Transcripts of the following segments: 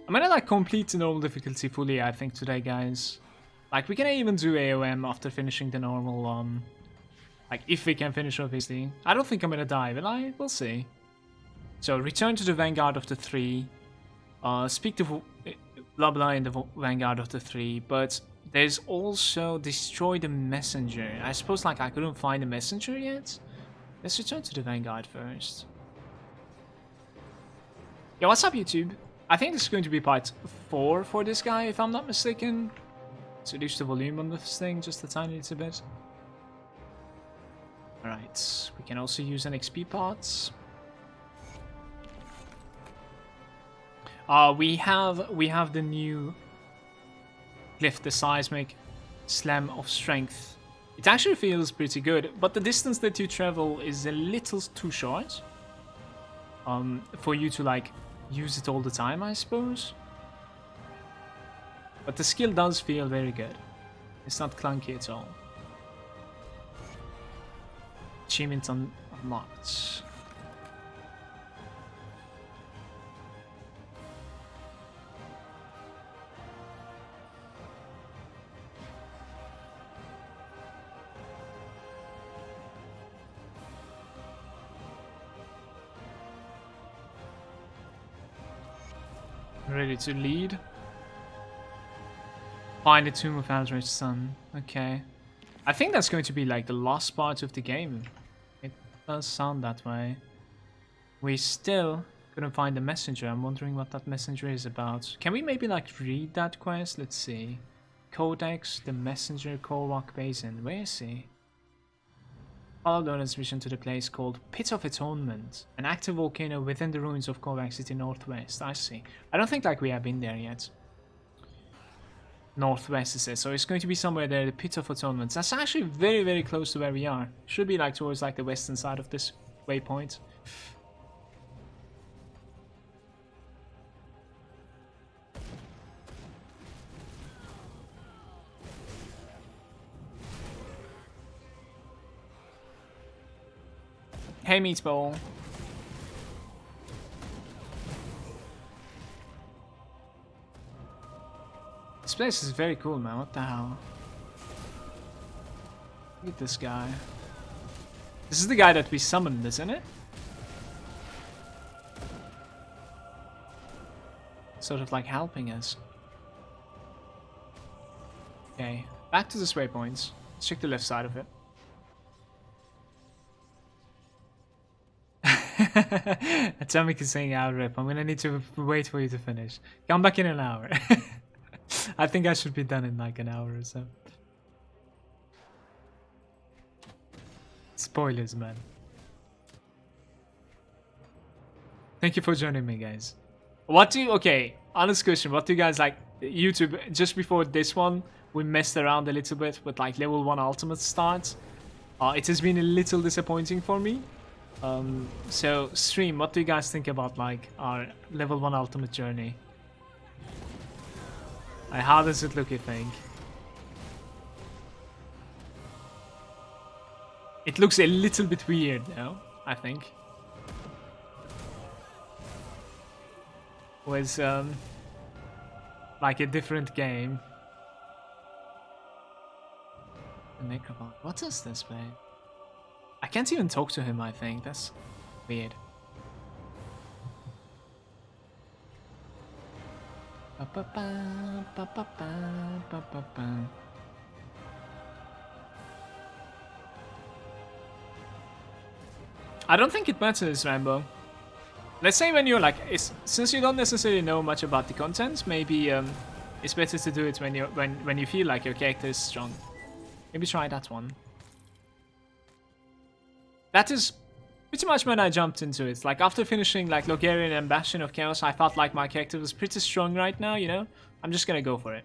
I'm gonna like complete the normal difficulty fully, I think, today, guys. Like, we can even do AOM after finishing the normal, like, if we can finish, obviously. I don't think I'm gonna die, will I? We'll see. So, return to the Vanguard of the 3. Speak to blah blah in the Vanguard of the 3, but there's also destroy the messenger. I suppose, like, I couldn't find the messenger yet. Let's return to the Vanguard first. Yeah, what's up, YouTube? I think this is going to be part 4 for this guy, if I'm not mistaken. Let's reduce the volume on this thing just a tiny little bit. Alright, we can also use an XP pots. We have the new glyph, the seismic slam of strength. It actually feels pretty good, but the distance that you travel is a little too short. For you to like use it all the time, I suppose. But the skill does feel very good. It's not clunky at all. Achievement unlocked. Ready to lead. Find the Tomb of Aldrich's Son. Okay. I think that's going to be like the last part of the game. It does sound that way. We still couldn't find the messenger. I'm wondering what that messenger is about. Can we maybe like read that quest? Let's see. Codex, the messenger, Korvac Basin. Where is he? Follow Donald's mission to the place called Pit of Atonement, an active volcano within the ruins of Korvac City Northwest. I see. I don't think like we have been there yet. Northwest, it says, so it's going to be somewhere there, the Pit of Atonement. That's actually very, very close to where we are. Should be like towards like the western side of this waypoint. Hey, Meatball. This place is very cool, man. What the hell? Look at this guy. This is the guy that we summoned, isn't it? Sort of like helping us. Okay, back to this waypoint. Let's check the left side of it. Atomic is saying out rip. I'm gonna need to wait for you to finish. Come back in an hour. I think I should be done in like an hour or so. Spoilers, man. Thank you for joining me, guys. What do you... Okay, honest question. What do you guys like? YouTube, just before this one, we messed around a little bit with like level 1 ultimate starts. It has been a little disappointing for me. So, stream, what do you guys think about like our level 1 ultimate journey? How does it look, you think? It looks a little bit weird though, I think. Was like a different game. The Necrobot. What is this, man? I can't even talk to him, I think. That's weird. I don't think it matters, Rambo. Let's say when you're like, since you don't necessarily know much about the content, maybe it's better to do it when you feel like your character is strong. Maybe try that one. That is pretty much when I jumped into it. Like after finishing like Logarian and Bastion of Chaos, I felt like my character was pretty strong right now, you know? I'm just gonna go for it.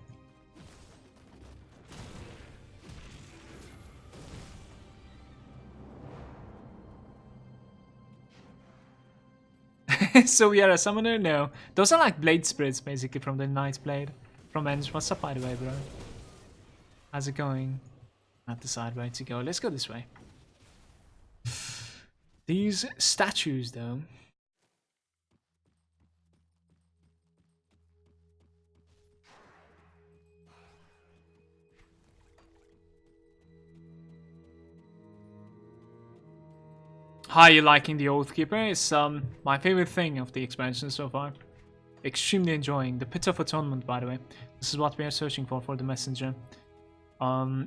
So we are a summoner? No. Those are like blade spirits basically from the Knight's Blade. From Ends. What's up by the way, bro? How's it going? Not decide where to go. Let's go this way. These statues though. How are you liking the Oathkeeper? It's my favorite thing of the expansion so far. Extremely enjoying the Pit of Atonement, by the way. This is what we are searching for the messenger.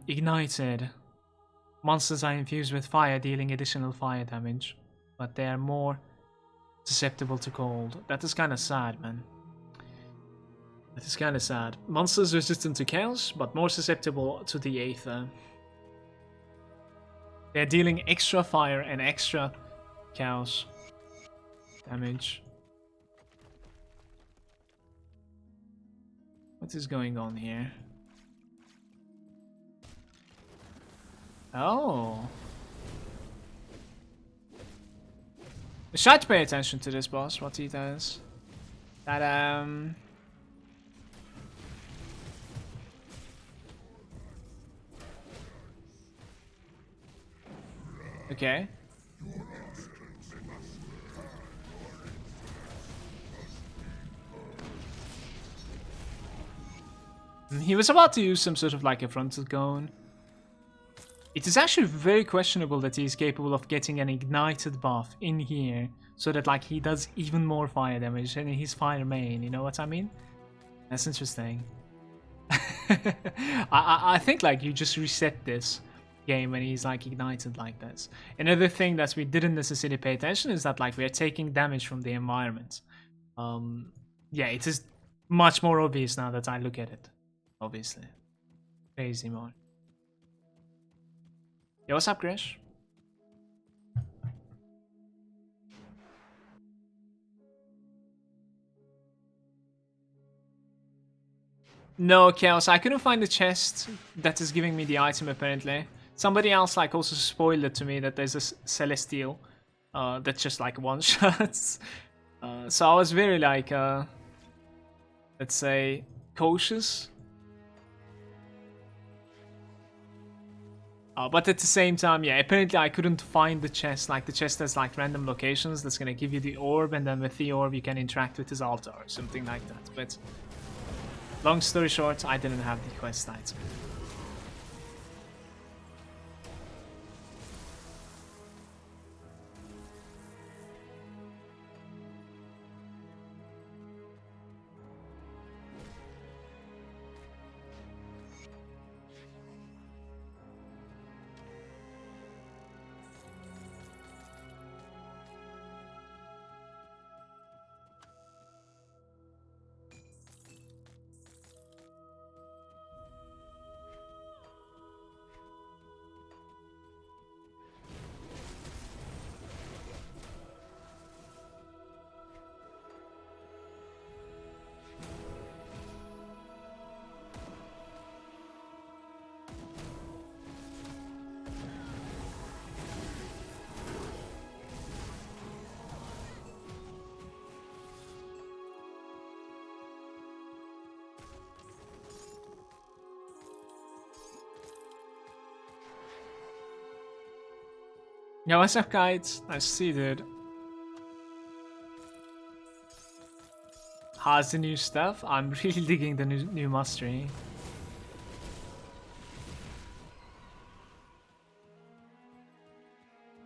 Ignited. Monsters are infused with fire, dealing additional fire damage, but they are more susceptible to cold. That is kind of sad, man. That is kind of sad. Monsters resistant to chaos, but more susceptible to the aether. They're dealing extra fire and extra chaos damage. What is going on here? Oh. We should pay attention to this boss, what he does. That, okay. He was about to use some sort of like a frontal cone. It is actually very questionable that he is capable of getting an ignited buff in here, so that like he does even more fire damage and he's fire main, you know what I mean? That's interesting. I think like you just reset this game when he's like ignited like this. Another thing that we didn't necessarily pay attention is that like we are taking damage from the environment. Yeah, it is much more obvious now that I look at it. Obviously. Crazy more. Yo, what's up, Grish? No, Chaos, I couldn't find the chest that is giving me the item apparently. Somebody else like also spoiled it to me that there's a Celestial that's just like one shots. So I was very like, let's say, cautious. But at the same time, yeah, apparently I couldn't find the chest. Like the chest has like random locations that's gonna give you the orb, and then with the orb you can interact with his altar or something like that. But long story short, I didn't have the quest item. Yo, what's up, guys? Nice to see you, dude. How's the new stuff? I'm really digging the new mastery.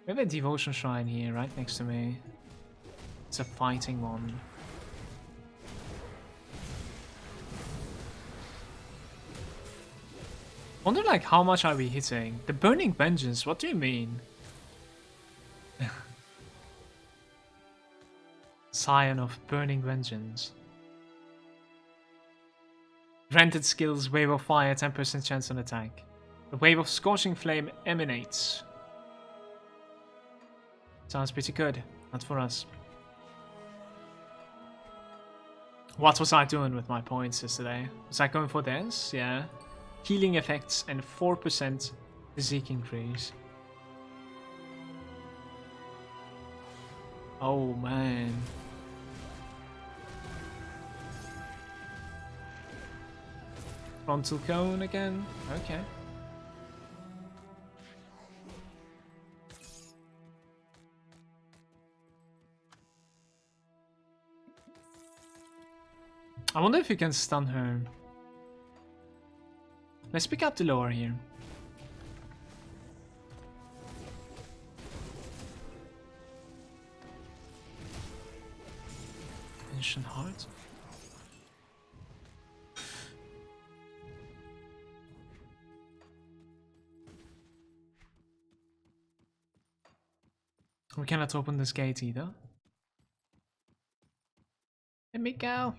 We have a devotion shrine here, right next to me. It's a fighting one. Wonder like how much are we hitting? The burning vengeance, what do you mean? Scion of Burning Vengeance. Granted skills, Wave of Fire, 10% chance on attack. The Wave of Scorching Flame emanates. Sounds pretty good. Not for us. What was I doing with my points yesterday? Was I going for this? Yeah. Healing effects and 4% physique increase. Oh man. Frontal cone again? Okay. I wonder if you can stun her. Let's pick up the lore here. Ancient Heart. We cannot open this gate either. Let me go.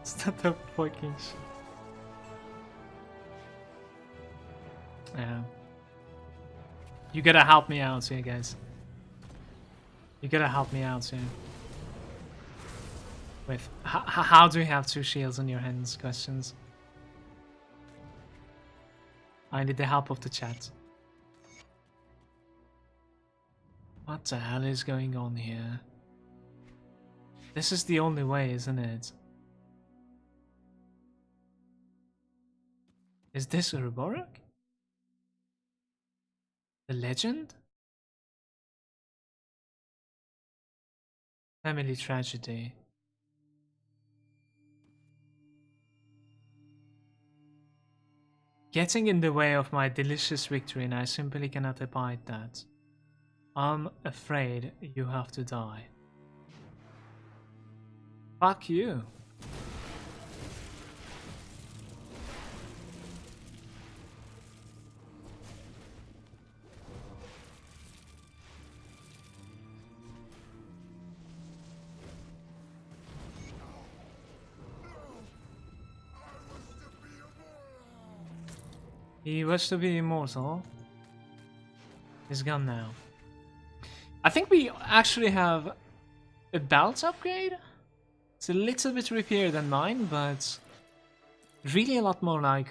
It's not the fucking shit. Yeah. You gotta help me out here, guys. You gotta help me out here. With how do you have 2 shields in your hands? Questions. I need the help of the chat. What the hell is going on here? This is the only way, isn't it? Is this Urborg? The legend? Family tragedy. Getting in the way of my delicious victory, and I simply cannot abide that. I'm afraid you have to die. Fuck you. He was to be immortal. He's gone now. I think we actually have a belt upgrade. It's a little bit repaired than mine, but really a lot more like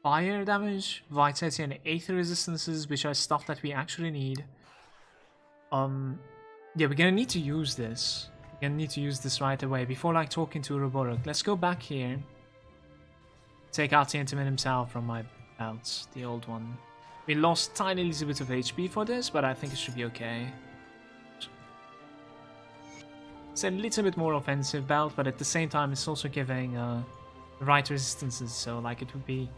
fire damage, vitality, and aether resistances, which are stuff that we actually need. Yeah, we're gonna need to use this. We're gonna need to use this right away before like talking to Uroboros. Let's go back here. Take out the Atonement himself from my belt, the old one. We lost tiny little bit of HP for this, but I think it should be okay. It's a little bit more offensive belt, but at the same time it's also giving the right resistances, so like it would be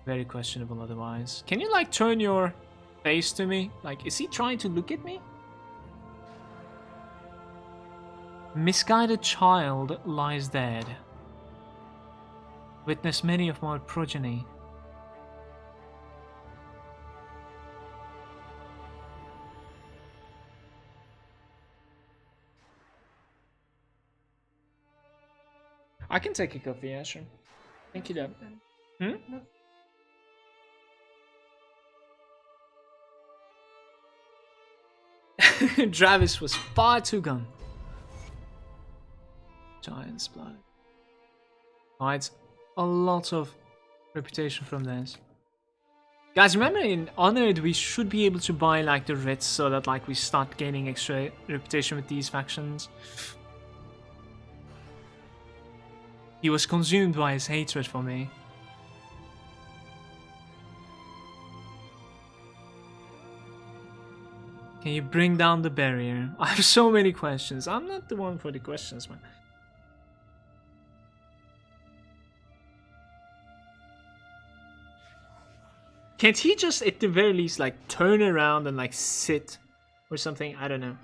very questionable otherwise. Can you like turn your face to me? Like, is he trying to look at me? Misguided child lies dead. Witness many of my progeny. I can take a coffee, yeah, sure. Thank you, Dad. Travis was far too gone. Giant's blood. Alright, a lot of reputation from this. Guys, remember in Honored we should be able to buy like the writs so that like we start gaining extra reputation with these factions. He was consumed by his hatred for me. Can you bring down the barrier? I have so many questions. I'm not the one for the questions, man. Can't he just at the very least like turn around and like sit or something? I don't know.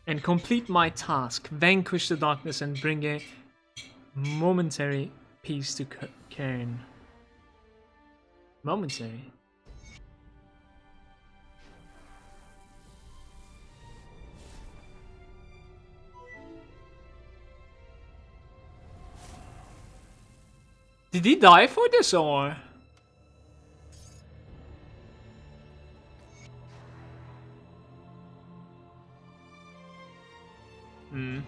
And complete my task. Vanquish the darkness and bring a momentary peace to Cairn. Momentary. Did he die for this or? Hmm.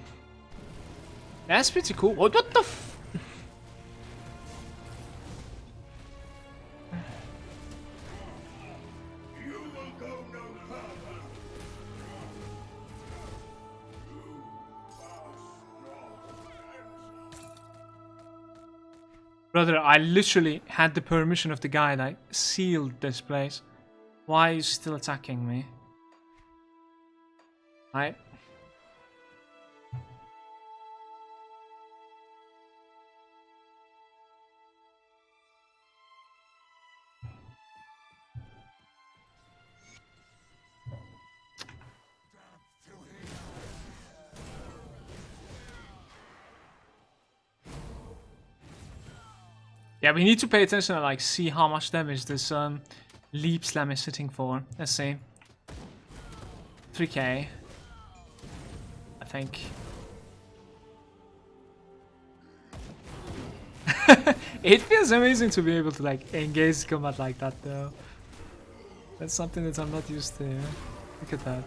That's pretty cool. What the f— Brother, I literally had the permission of the guy that sealed this place. Why are you still attacking me? Right? Yeah, we need to pay attention and like see how much damage this leap slam is hitting for. Let's see. 3k. I think. It feels amazing to be able to like engage combat like that though. That's something that I'm not used to. Look at that.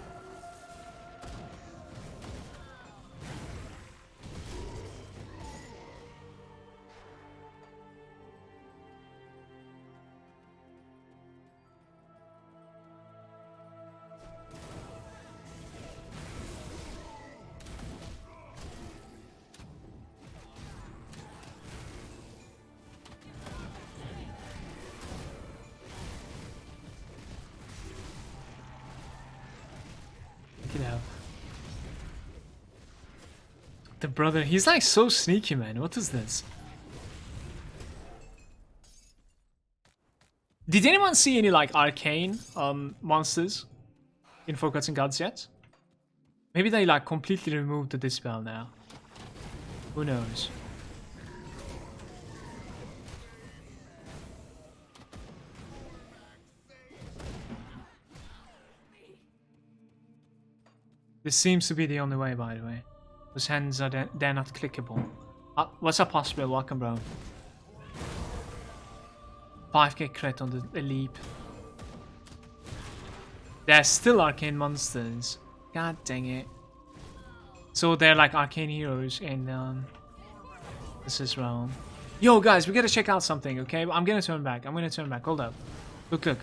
The brother, he's like so sneaky, man. What is this? Did anyone see any like arcane monsters in Forgotten Gods yet? Maybe they like completely removed the dispel now. Who knows? This seems to be the only way, by the way. Those hands are they're not clickable. What's up, possible? Welcome, bro. 5k crit on the leap. There's still arcane monsters. God dang it. So they're like arcane heroes in this realm. Yo, guys, we gotta check out something, okay? I'm gonna turn back. Hold up. Look.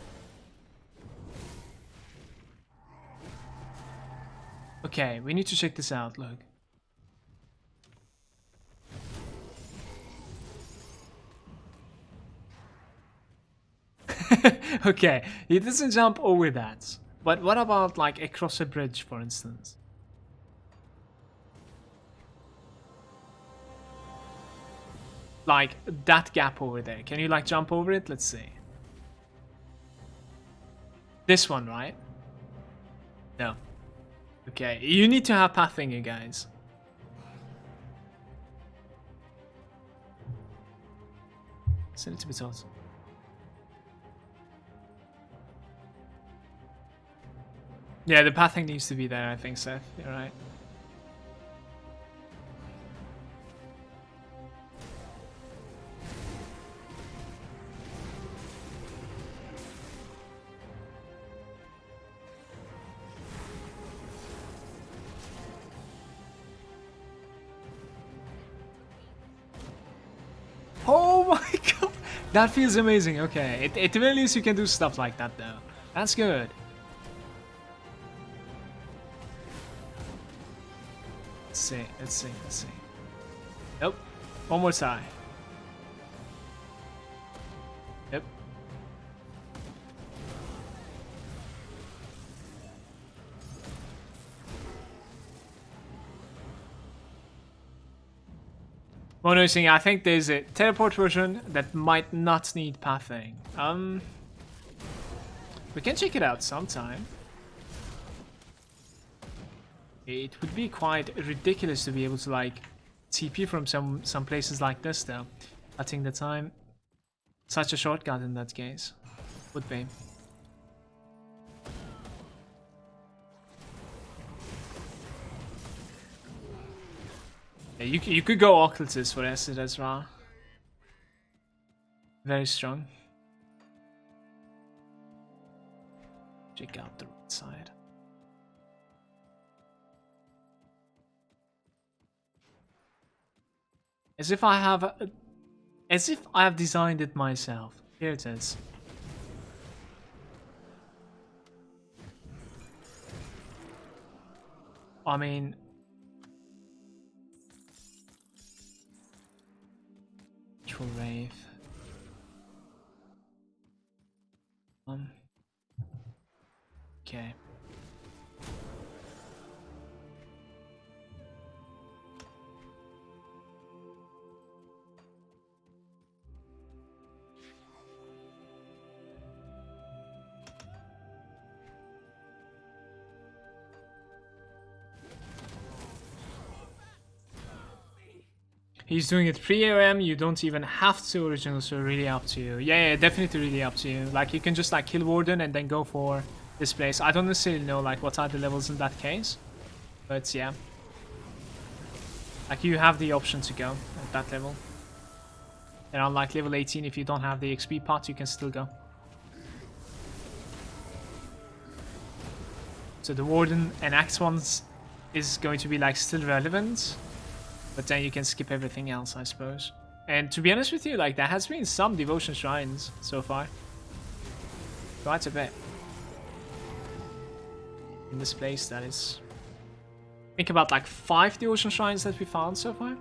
Okay, we need to check this out. Look. Okay, he doesn't jump over that. But what about like across a bridge, for instance? Like that gap over there. Can you like jump over it? Let's see. This one, right? No. Okay, you need to have pathing, you guys. It's a little bit odd. Yeah, the pathing needs to be there, I think, Seth. You're right. Oh my god! That feels amazing. Okay, at the very least you can do stuff like that though. That's good. Let's see. Nope. One more time. Yep. One other thing, I think there's a teleport version that might not need pathing. We can check it out sometime. It would be quite ridiculous to be able to like TP from some places like this though. I think the time such a shortcut in that case. Would be. Yeah, you could go Occultist for Acid as well. Very strong. Check out the right side. As if I have designed it myself. Here it is. I mean, True Wraith. Okay. He's doing it pre-AM, you don't even have to original, so really up to you. Yeah, definitely really up to you. Like, you can just like kill Warden and then go for this place. I don't necessarily know like what are the levels in that case. But yeah. Like, you have the option to go at that level. And on like level 18, if you don't have the XP pot, you can still go. So the Warden and Axe ones is going to be like still relevant. But then you can skip everything else, I suppose. And to be honest with you, like, there has been some devotion shrines so far. Quite a bit. In this place, that is. Think about like 5 devotion shrines that we found so far.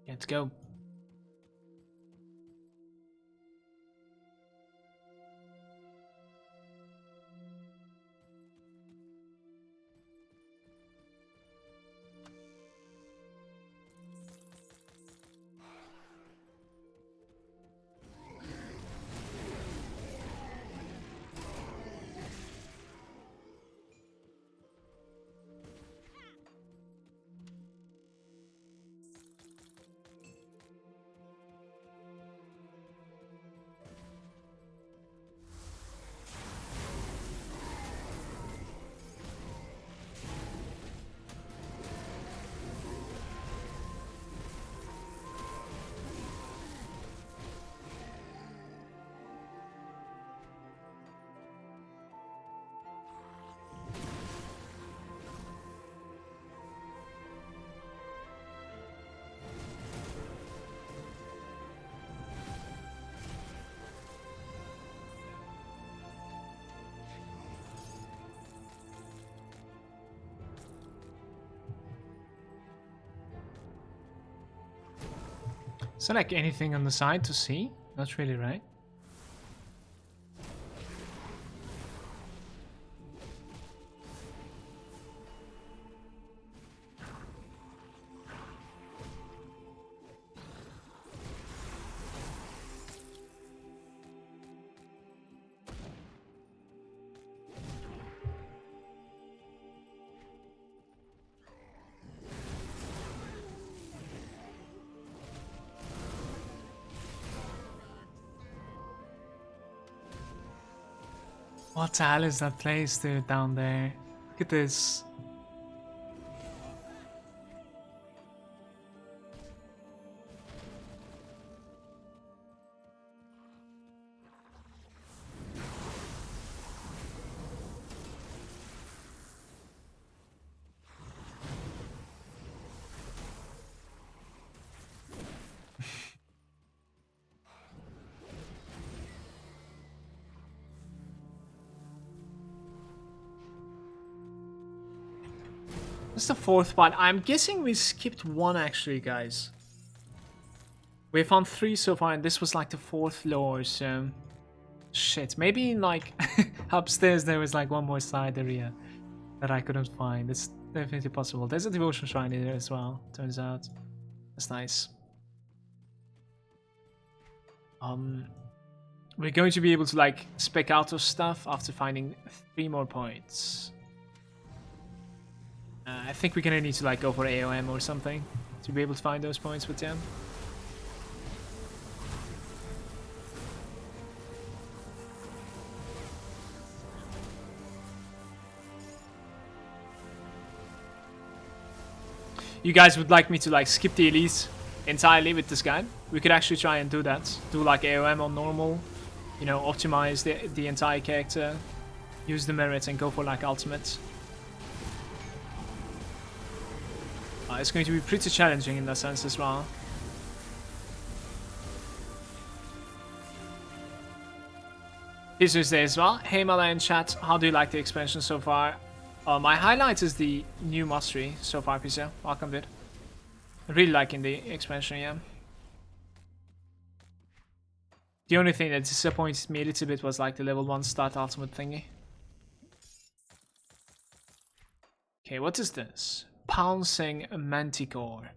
Let's go. Is there like anything on the side to see? Not really, right? What the hell is that place, dude, down there? Look at this. What's the 4th one? I'm guessing we skipped 1 actually, guys. We found 3 so far, and this was like the 4th floor, so... Shit, maybe like upstairs there was like one more side area that I couldn't find. Definitely possible. There's a devotion shrine in there as well, turns out. That's nice. We're going to be able to like spec out those stuff after finding 3 more points. I think we're gonna need to like go for AOM or something to be able to find those points with them. You guys would like me to like skip the elite entirely with this guy? We could actually try and do that. Do like AOM on normal, you know, optimize the entire character, use the merit and go for like ultimate. It's going to be pretty challenging in that sense as well. Pizzo's there as well. Hey Mala in chat, how do you like the expansion so far? My highlight is the new mastery so far, Pizzo. Welcome, dude. Really liking the expansion, yeah. The only thing that disappointed me a little bit was like the level 1 start ultimate thingy. Okay, what is this? Pouncing Manticore.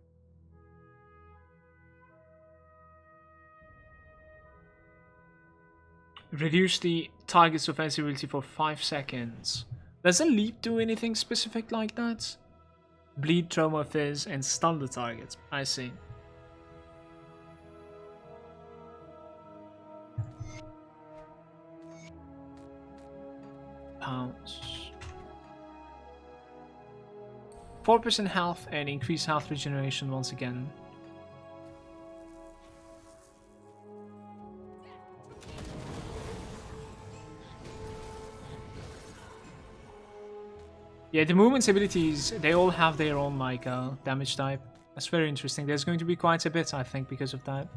Reduce the target's offensive ability for 5 seconds. Does a leap do anything specific like that? Bleed, trauma, fizz, and stun the target. I see. Pounce. 4% health and increased health regeneration once again. Yeah, the movement's abilities, they all have their own like damage type. That's very interesting. There's going to be quite a bit, I think, because of that.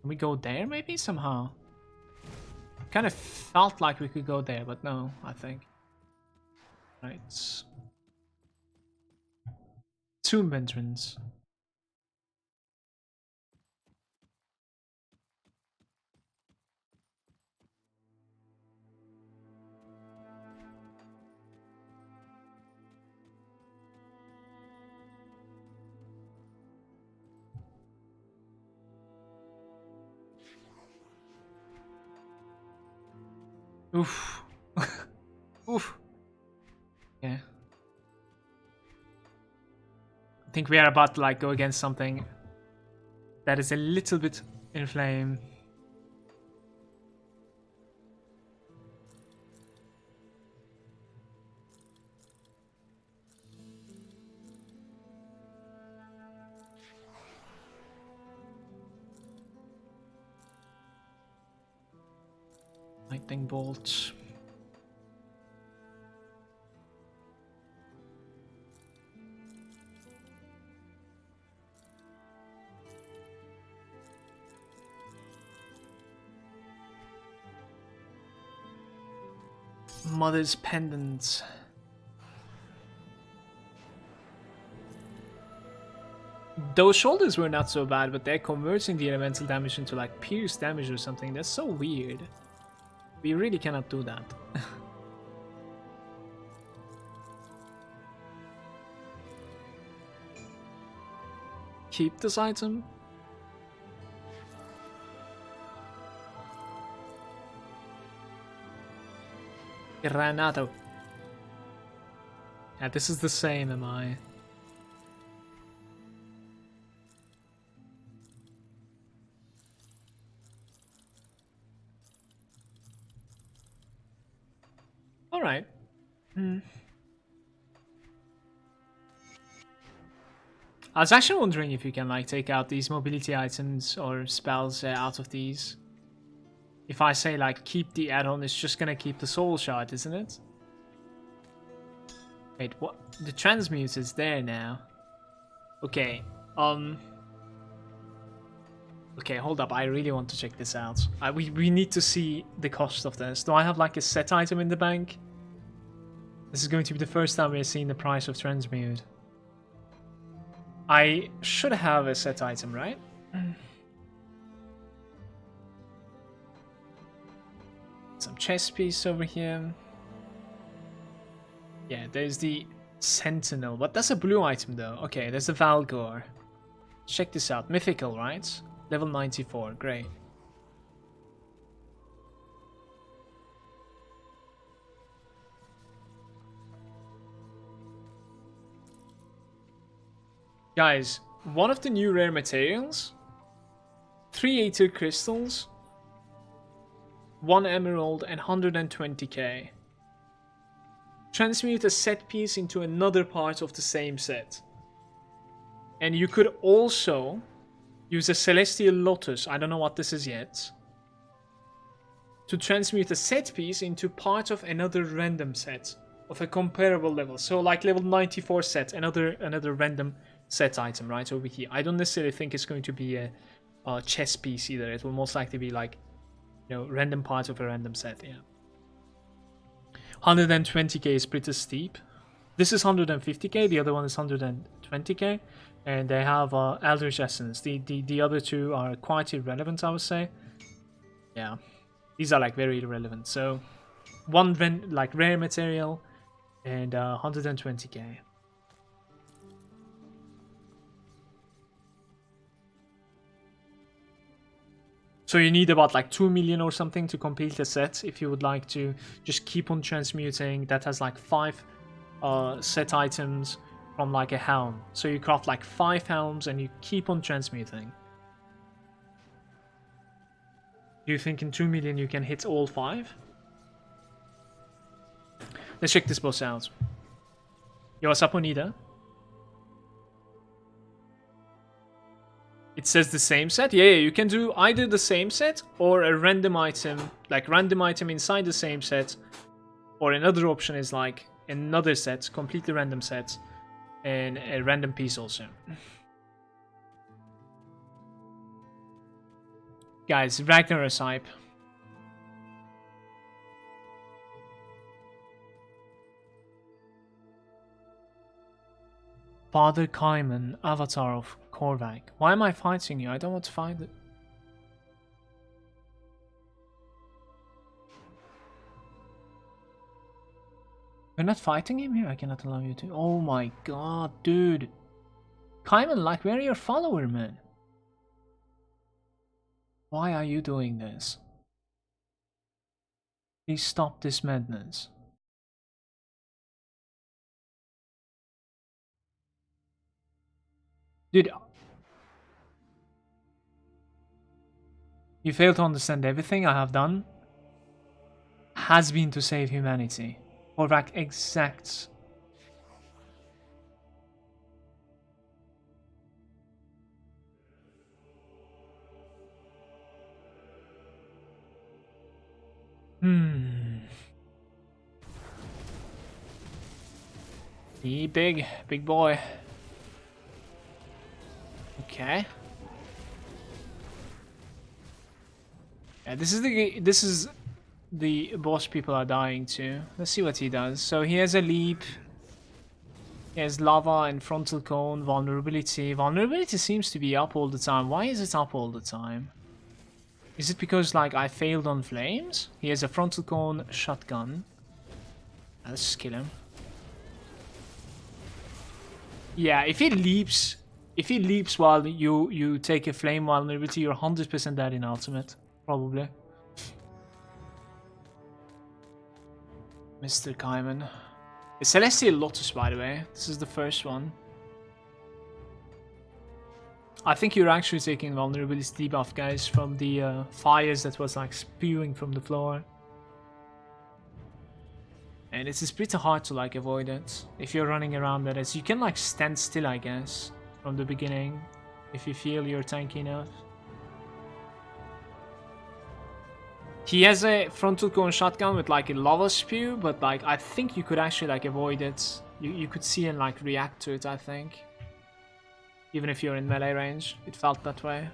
Can we go there maybe somehow? Kind of felt like we could go there, but no, I think. Right. Tomb entrance. Oof. Oof. Yeah. I think we are about to like go against something that is a little bit in flame. Lightning bolt. Mother's pendant. Those shoulders were not so bad, but they're converting the elemental damage into like pierce damage or something. That's so weird. We really cannot do that. Keep this item. Granato. Yeah, this is the same, am I? Alright. I was actually wondering if you can like take out these mobility items or spells out of these. If I say like keep the add-on, it's just gonna keep the soul shard, isn't it? Wait, what? The transmute is there now. Okay, okay, hold up. I really want to check this out. We need to see the cost of this. Do I have like a set item in the bank? This is going to be the first time we're seeing the price of transmute. I should have a set item, right? some chess piece over here. Yeah, there's the Sentinel, but that's a blue item though. Okay, there's the Valgor. Check this out. Mythical, right? Level 94. Great. Guys, one of the new rare materials. 3 Aether Crystals. 1 Emerald and 120k. Transmute a set piece into another part of the same set. And you could also use a Celestial Lotus, I don't know what this is yet, to transmute a set piece into part of another random set of a comparable level. So like level 94 set, another random set item right over here. I don't necessarily think it's going to be a chess piece either. It will most likely be like, you know, random part of a random set, yeah. 120k is pretty steep. This is 150k, the other one is 120k, and they have Eldritch Essence. The other two are quite irrelevant, I would say. Yeah, these are like very irrelevant. So one like rare material and 120k. So you need about like 2 million or something to complete the set if you would like to just keep on transmuting. That has like 5 set items from like a helm. So you craft like 5 helms and you keep on transmuting. Do you think in 2 million you can hit all 5? Let's check this boss out. Yo, what's up, Onida? It says the same set? Yeah, you can do either the same set or a random item, like random item inside the same set. Or another option is like another set, completely random set, and a random piece also. Guys, Ragnar's hype. Father Kaiman, Avatar of Korvac. Why am I fighting you? I don't want to fight it. You're not fighting him here? I cannot allow you to. Oh my god, dude. Kaiman, like, where are your follower, man? Why are you doing this? Please stop this madness. Dude, you fail to understand everything I have done has been to save humanity. Korvac exacts. Be big boy. Okay. Yeah, this is the boss people are dying to. Let's see what he does. So he has a leap. He has lava and frontal cone, vulnerability. Vulnerability seems to be up all the time. Why is it up all the time? Is it because like I failed on flames? He has a frontal cone shotgun. Let's just kill him. Yeah, if he leaps while you take a flame vulnerability, you're 100% dead in ultimate, probably. Mr. Kaiman. It's Celestial Lotus, by the way. This is the first one. I think you're actually taking vulnerability debuff, guys, from the fires that was like spewing from the floor. And it's pretty hard to like avoid it if you're running around that. As you can like stand still, I guess, from the beginning if you feel you're tanky enough. He has a frontal cone shotgun with like a lava spew, but like I think you could actually like avoid it. You could see and like react to it, I think. Even if you're in melee range, it felt that way.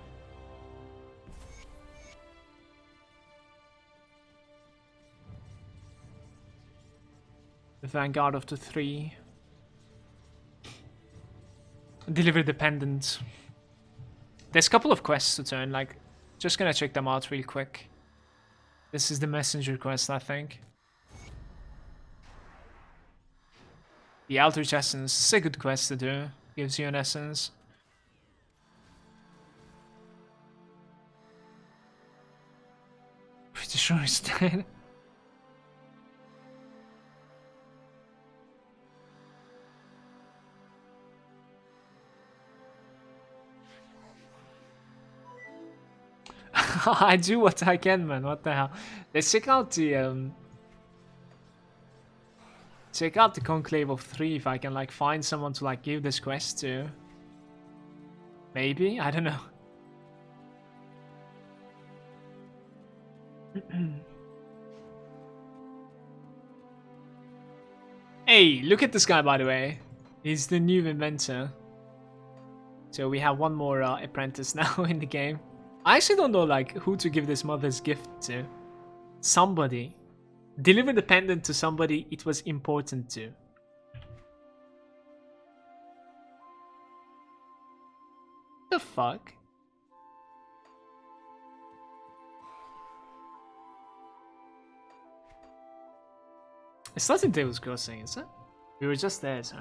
The Vanguard of the 3. Deliver dependent. There's a couple of quests to turn, like, just gonna check them out real quick. This is the messenger quest, I think. The Eldritch Essence is a good quest to do. Gives you an essence. Pretty sure it's dead. I do what I can, man. What the hell? Let's check out the Conclave of 3 if I can like find someone to like give this quest to. Maybe? I don't know. Hey, look at this guy, by the way. He's the new inventor. So we have one more apprentice now in the game. I actually don't know like who to give this mother's gift to. Somebody. Deliver the pendant to somebody it was important to. The fuck? It's not in Devil's Crossing, is it? We were just there, so.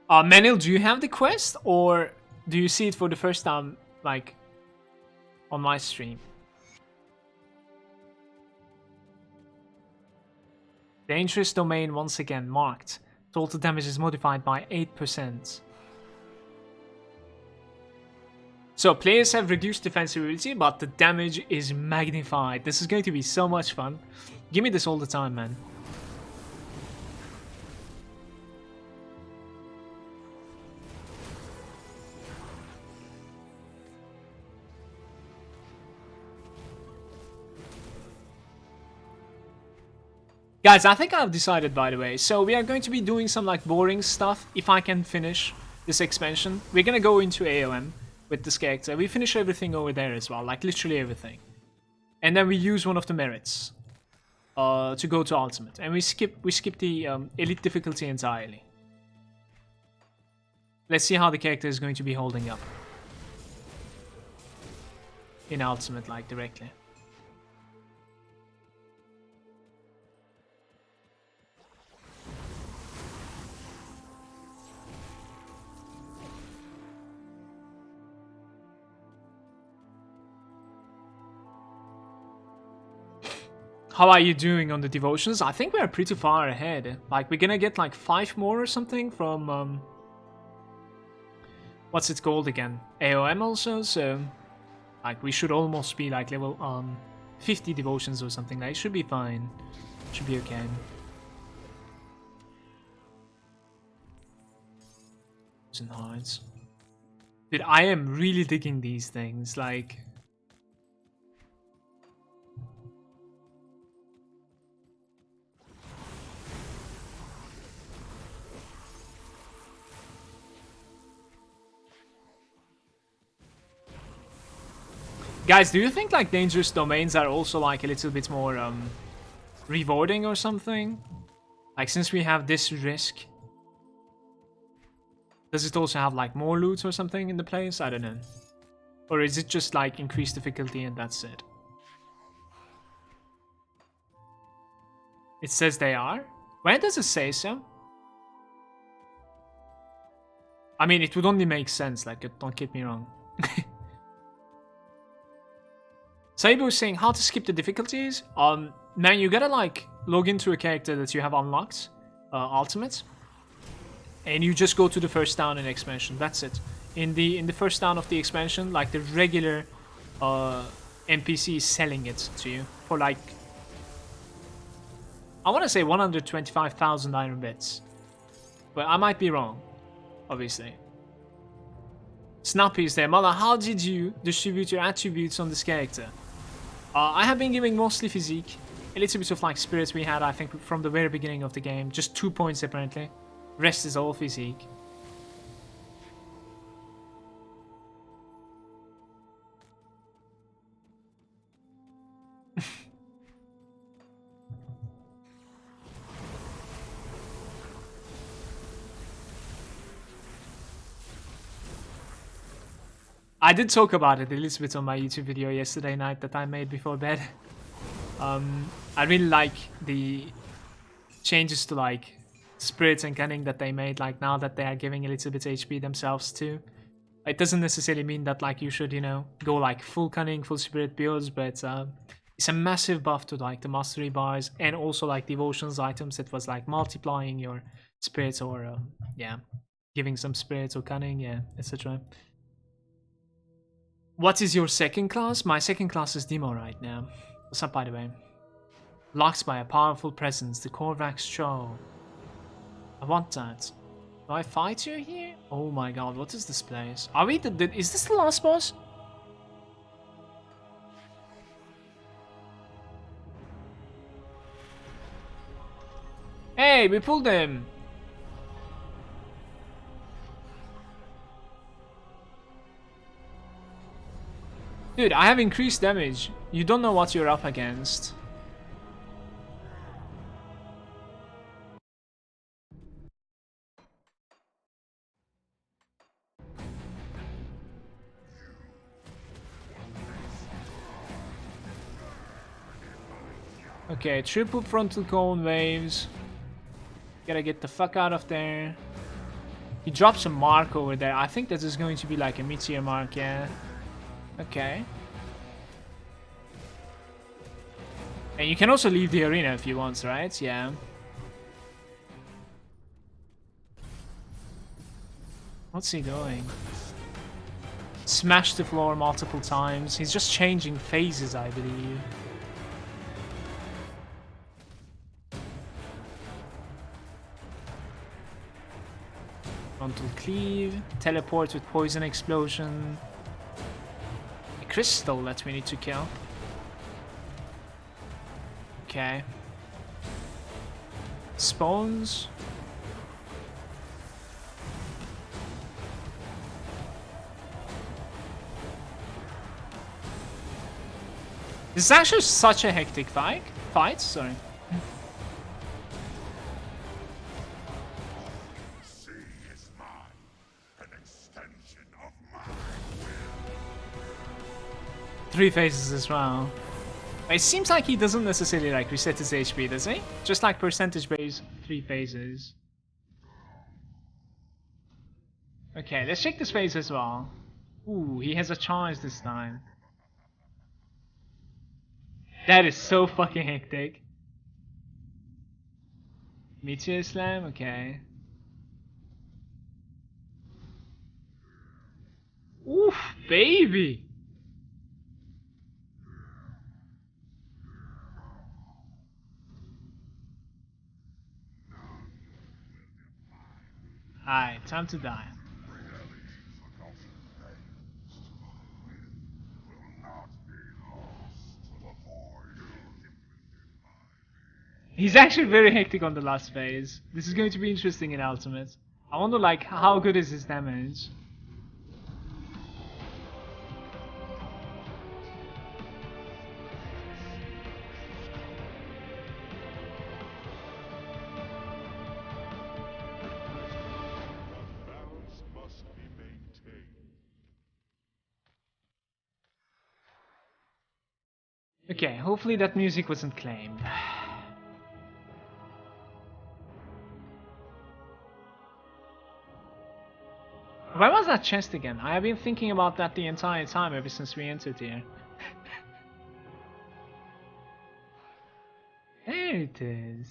Menil, do you have the quest, or do you see it for the first time, like, on my stream? Dangerous domain once again marked. Total damage is modified by 8%. So players have reduced defensibility, but the damage is magnified. This is going to be so much fun. Give me this all the time, man. Guys, I think I've decided, by the way. So we are going to be doing some like boring stuff if I can finish this expansion. We're gonna go into AOM with this character. We finish everything over there as well, like literally everything. And then we use one of the merits to go to Ultimate. And we skip the Elite difficulty entirely. Let's see how the character is going to be holding up in Ultimate, like directly. How are you doing on the devotions? I think we're pretty far ahead. Like, we're gonna get like 5 more or something from, what's it called again? AOM also, so, like, we should almost be like level, 50 devotions or something. Like, it should be fine. Should be okay. And hides. Dude, I am really digging these things, like... Guys, do you think like dangerous domains are also like a little bit more rewarding or something? Like since we have this risk, does it also have like more loot or something in the place? I don't know. Or is it just like increased difficulty and that's it? It says they are? Where does it say so? I mean, it would only make sense, like, don't get me wrong. Saibu was saying how to skip the difficulties. Man, you gotta like log into a character that you have unlocked, Ultimate, and you just go to the first town in expansion. That's it. In the first town of the expansion, like the regular NPC is selling it to you for like, I want to say 125,000 iron bits, but I might be wrong, obviously. Snappy is there. Mala, how did you distribute your attributes on this character? I have been giving mostly physique, a little bit of like spirits we had, I think, from the very beginning of the game. Just 2 points apparently. Rest is all physique. I did talk about it a little bit on my YouTube video yesterday night that I made before bed. I really like the changes to like spirits and cunning that they made, like now that they are giving a little bit HP themselves too. It doesn't necessarily mean that like you should, you know, go like full cunning, full spirit builds, but it's a massive buff to like the mastery bars and also like devotions items that was like multiplying your spirits or yeah, giving some spirits or cunning, yeah, etc. What is your second class? My second class is Demo right now. What's up, by the way? Locked by a powerful presence, the Korvac show. I want that. Do I fight you here? Oh my god, what is this place? Are we is this the last boss? Hey, we pulled him! Dude, I have increased damage. You don't know what you're up against. Okay, triple frontal cone waves. Gotta get the fuck out of there. He drops a mark over there. I think that is going to be like a meteor mark, yeah. Okay. And you can also leave the arena if you want, right? Yeah. What's he doing? Smash the floor multiple times. He's just changing phases, I believe. Frontal cleave. Teleport with poison explosion. A crystal that we need to kill. Okay. Spawns. This is actually such a hectic fight. Sorry. Three phases as well. It seems like he doesn't necessarily like reset his HP, does he? Just like percentage based 3 phases. Okay, let's check this phase as well. Ooh, he has a charge this time. That is so fucking hectic. Meteor Slam, okay. Oof, baby! Alright, time to die. He's actually very hectic on the last phase. This is going to be interesting in Ultimate. I wonder like how good is his damage. Okay, hopefully that music wasn't claimed. Where was that chest again? I have been thinking about that the entire time ever since we entered here. There it is.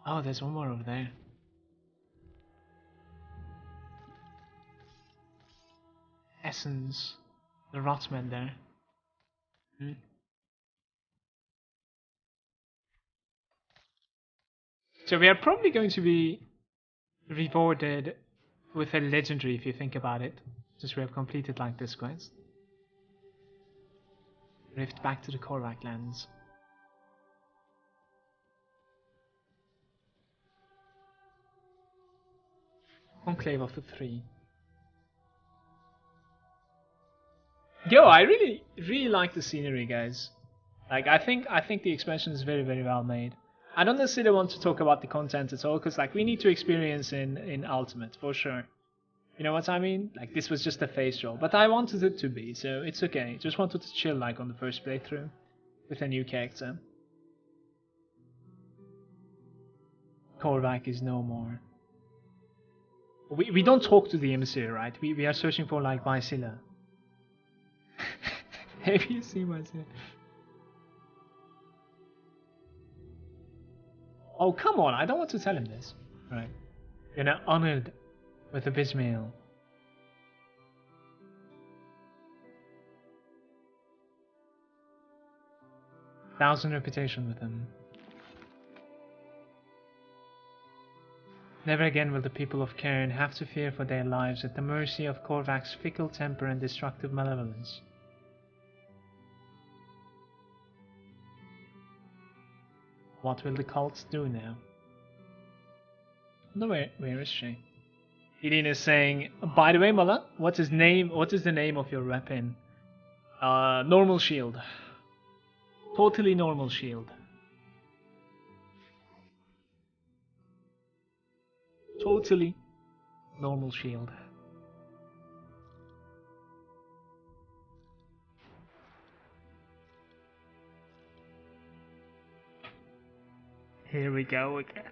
Oh, there's one more over there. Essence. The Rotman there. Hmm. So we are probably going to be rewarded with a legendary if you think about it. Since we have completed like this quest. Rift back to the Korvac lands. Conclave of the Three. Yo, I really like the scenery, guys. Like I think the expansion is very very well made. I don't necessarily want to talk about the content at all because like we need to experience in Ultimate for sure. You know what I mean? Like this was just a face roll, but I wanted it to be, so it's okay. Just wanted to chill like on the first playthrough with a new character. Korvac is no more. We don't talk to the emissary, right? We are searching for like Mycela. Have you seen Mycela? Oh come on! I don't want to tell him this. Right? You're now honored with a Bismail. 1,000 reputation with him. Never again will the people of Cairn have to fear for their lives at the mercy of Korvac's fickle temper and destructive malevolence. What will the cults do now? No, where is she? Irene is saying, by the way, Mala, what is the name of your weapon? Normal shield. Totally normal shield. Totally normal shield. Here we go again.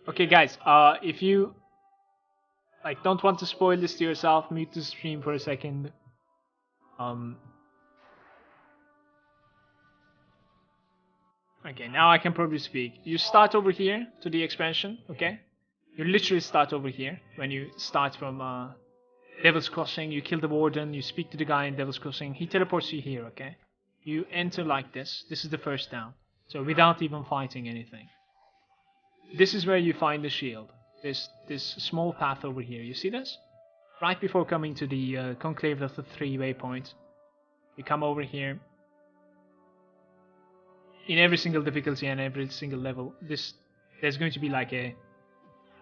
Okay guys, if you like don't want to spoil this to yourself, mute the stream for a second. Okay, now I can probably speak. You start over here to the expansion, okay? You literally start over here when you start from Devil's Crossing. You kill the warden, you speak to the guy in Devil's Crossing. He teleports you here, okay? You enter like this. This is the first town. So without even fighting anything. This is where you find the shield. This small path over here. You see this? Right before coming to the Conclave of the 3 waypoint. You come over here. In every single difficulty and every single level, there's going to be like a,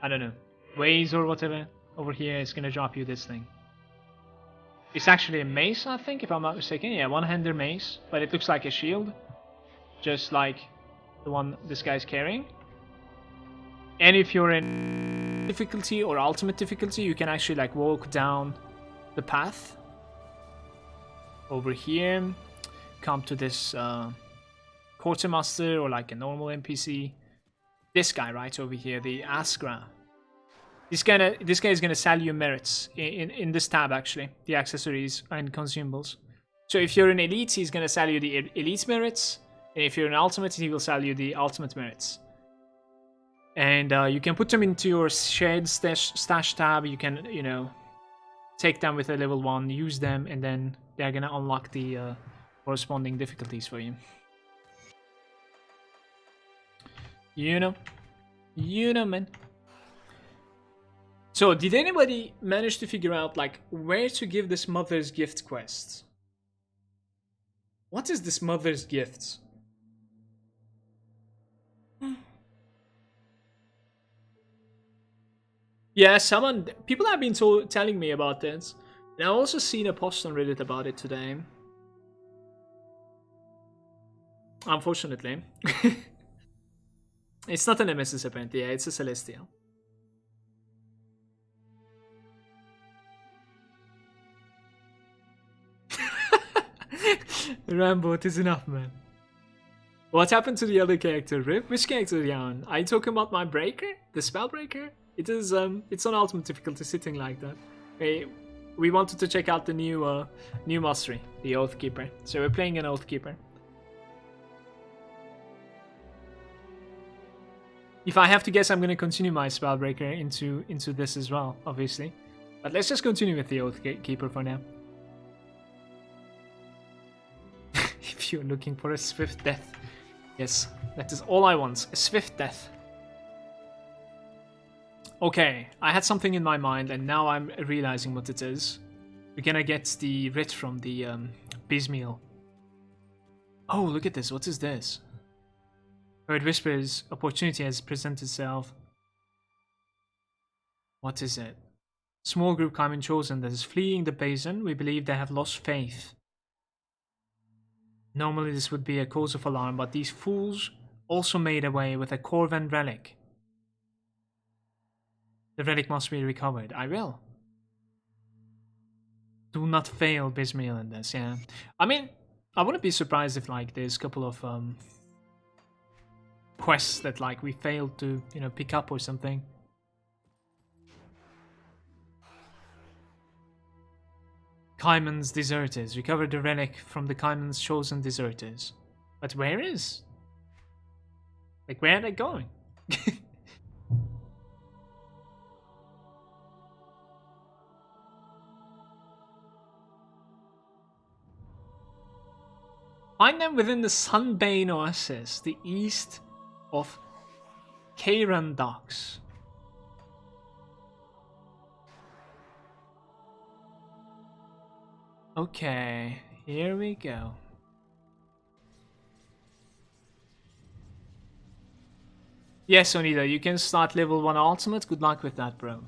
I don't know, ways or whatever. Over here it's gonna drop you this thing. It's actually a mace, I think, if I'm not mistaken. Yeah, one-hander mace, but it looks like a shield, just like the one this guy's carrying. And if you're in difficulty or ultimate difficulty, you can actually like walk down the path over here, come to this quartermaster or like a normal NPC. This guy right over here, the Askra. This guy is gonna sell you merits in this tab actually, the accessories and consumables. So if you're an elite, he's gonna sell you the elite merits, and if you're an ultimate, he will sell you the ultimate merits. And you can put them into your shared stash tab. You can, you know, take them with a level 1, use them, and then they're gonna unlock the corresponding difficulties for you. You know, man. So, did anybody manage to figure out, like, where to give this Mother's Gift quest? What is this Mother's Gift? Yeah, people have been telling me about this. And I've also seen a post on Reddit about it today. Unfortunately. It's not an Nemesis apparently, yeah, it's a Celestial. Rambo, it is enough, man. What happened to the other character, Rip? Which character are you on? Are you talking about my breaker? The Spellbreaker? It is, it's on ultimate difficulty sitting like that. We wanted to check out the new mastery, the Oathkeeper. So we're playing an Oathkeeper. If I have to guess, I'm going to continue my Spellbreaker into this as well, obviously. But let's just continue with the Oathkeeper for now. If you're looking for a swift death. Yes, that is all I want, a swift death. Okay, I had something in my mind and now I'm realizing what it is. We're gonna get the writ from the Bismeal. Oh, look at this. What is this? Heard whispers. Opportunity has presented itself. What is it? Small group coming chosen that is fleeing the basin. We believe they have lost faith. Normally this would be a cause of alarm, but these fools also made away with a Korvan relic. The relic must be recovered. I will. Do not fail, Bismail, in this, yeah. I mean, I wouldn't be surprised if, like, there's a couple of quests that, like, we failed to, you know, pick up or something. Kaiman's deserters. Recover the relic from the Kaiman's chosen deserters. But where is? Like, where are they going? Find them within the Sunbane Oasis, the east of Kairan Docks. Okay, here we go. Yes, Onida, you can start level 1 ultimate. Good luck with that, bro.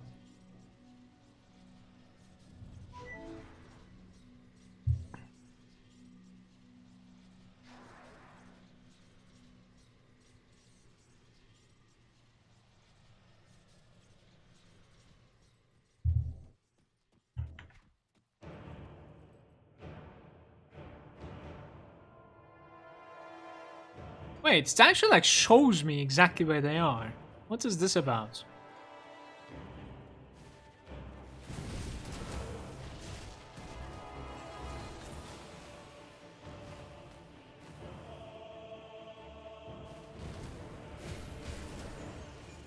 Wait, it actually like shows me exactly where they are. What is this about?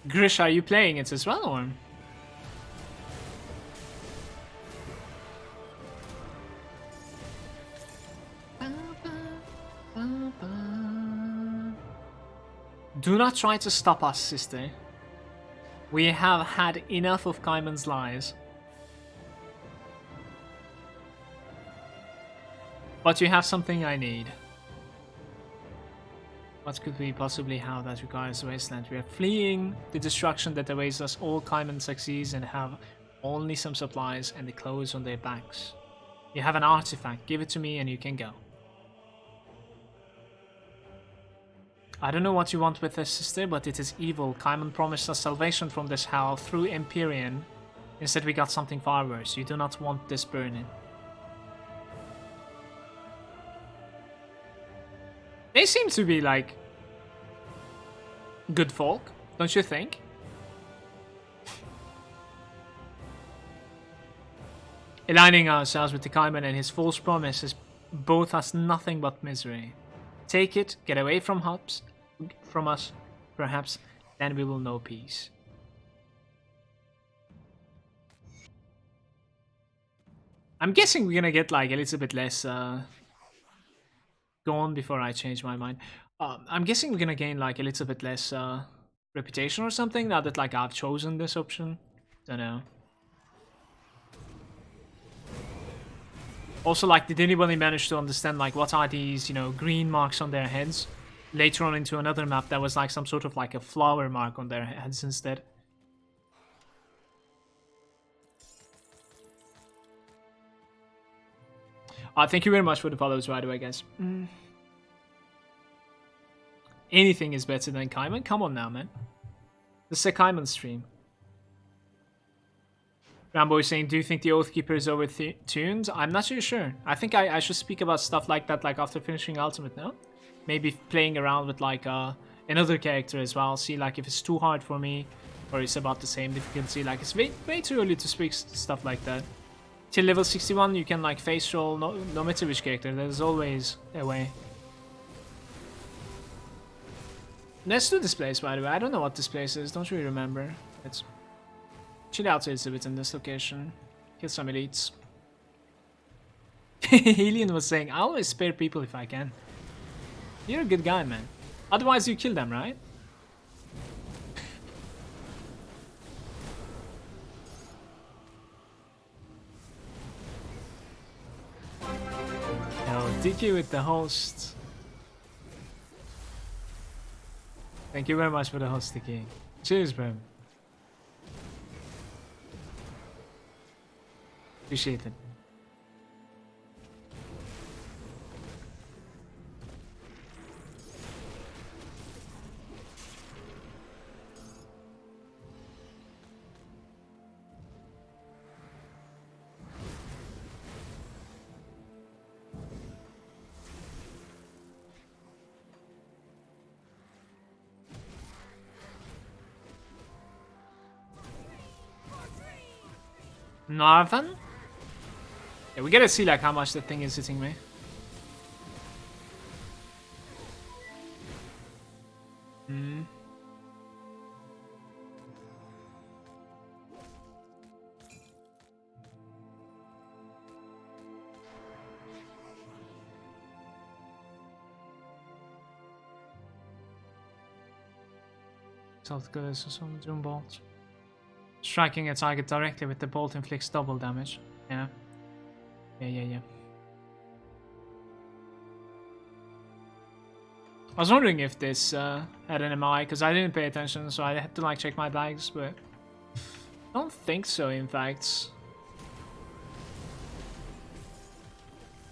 Grish, are you playing it as well, or? Do not try to stop us, sister. We have had enough of Kaiman's lies. But you have something I need. What could we possibly have that requires the wasteland? We are fleeing the destruction that awaits us. All Kaiman succeeds and have only some supplies and the clothes on their backs. You have an artifact. Give it to me and you can go. I don't know what you want with this, sister, but it is evil. Kaiman promised us salvation from this hell through Empyrean. Instead we got something far worse. You do not want this burning. They seem to be like good folk, don't you think? Aligning ourselves with the Kaiman and his false promises both us nothing but misery. Take it, get away from us, perhaps, then we will know peace. I'm guessing we're gonna get like a little bit less go on before I change my mind. I'm guessing we're gonna gain like a little bit less reputation or something now that like I've chosen this option. Don't know. Also, like, did anybody manage to understand like what are these, you know, green marks on their heads? Later on into another map, there was like some sort of like a flower mark on their heads instead. Thank you very much for the follows, by the way, guys. Anything is better than Kaiman? Come on now, man. This is a Kaiman stream. Rambo is saying, do you think the Oathkeeper is overtuned? I'm not really sure. I think I should speak about stuff like that like after finishing Ultimate now. Maybe playing around with like another character as well. See like if it's too hard for me or it's about the same difficulty. Like it's way too early to speak stuff like that. Till level 61 you can like face roll no matter which character. There's always a way. Let's do this place, by the way. I don't know what this place is. Don't really remember. Let's chill out a little bit in this location. Kill some elites. Alien was saying, I always spare people if I can. You're a good guy, man. Otherwise you kill them, right? Dicky with the host. Thank you very much for the host, Dicky. Cheers, bro. Appreciate it. Nothing? Yeah, we gotta see like how much the thing is hitting me. Hmm. Self-goes or some doom bolt. Striking a target directly with the bolt inflicts double damage. Yeah. Yeah. I was wondering if this had an MI, because I didn't pay attention, so I had to like check my bags, but I don't think so, in fact.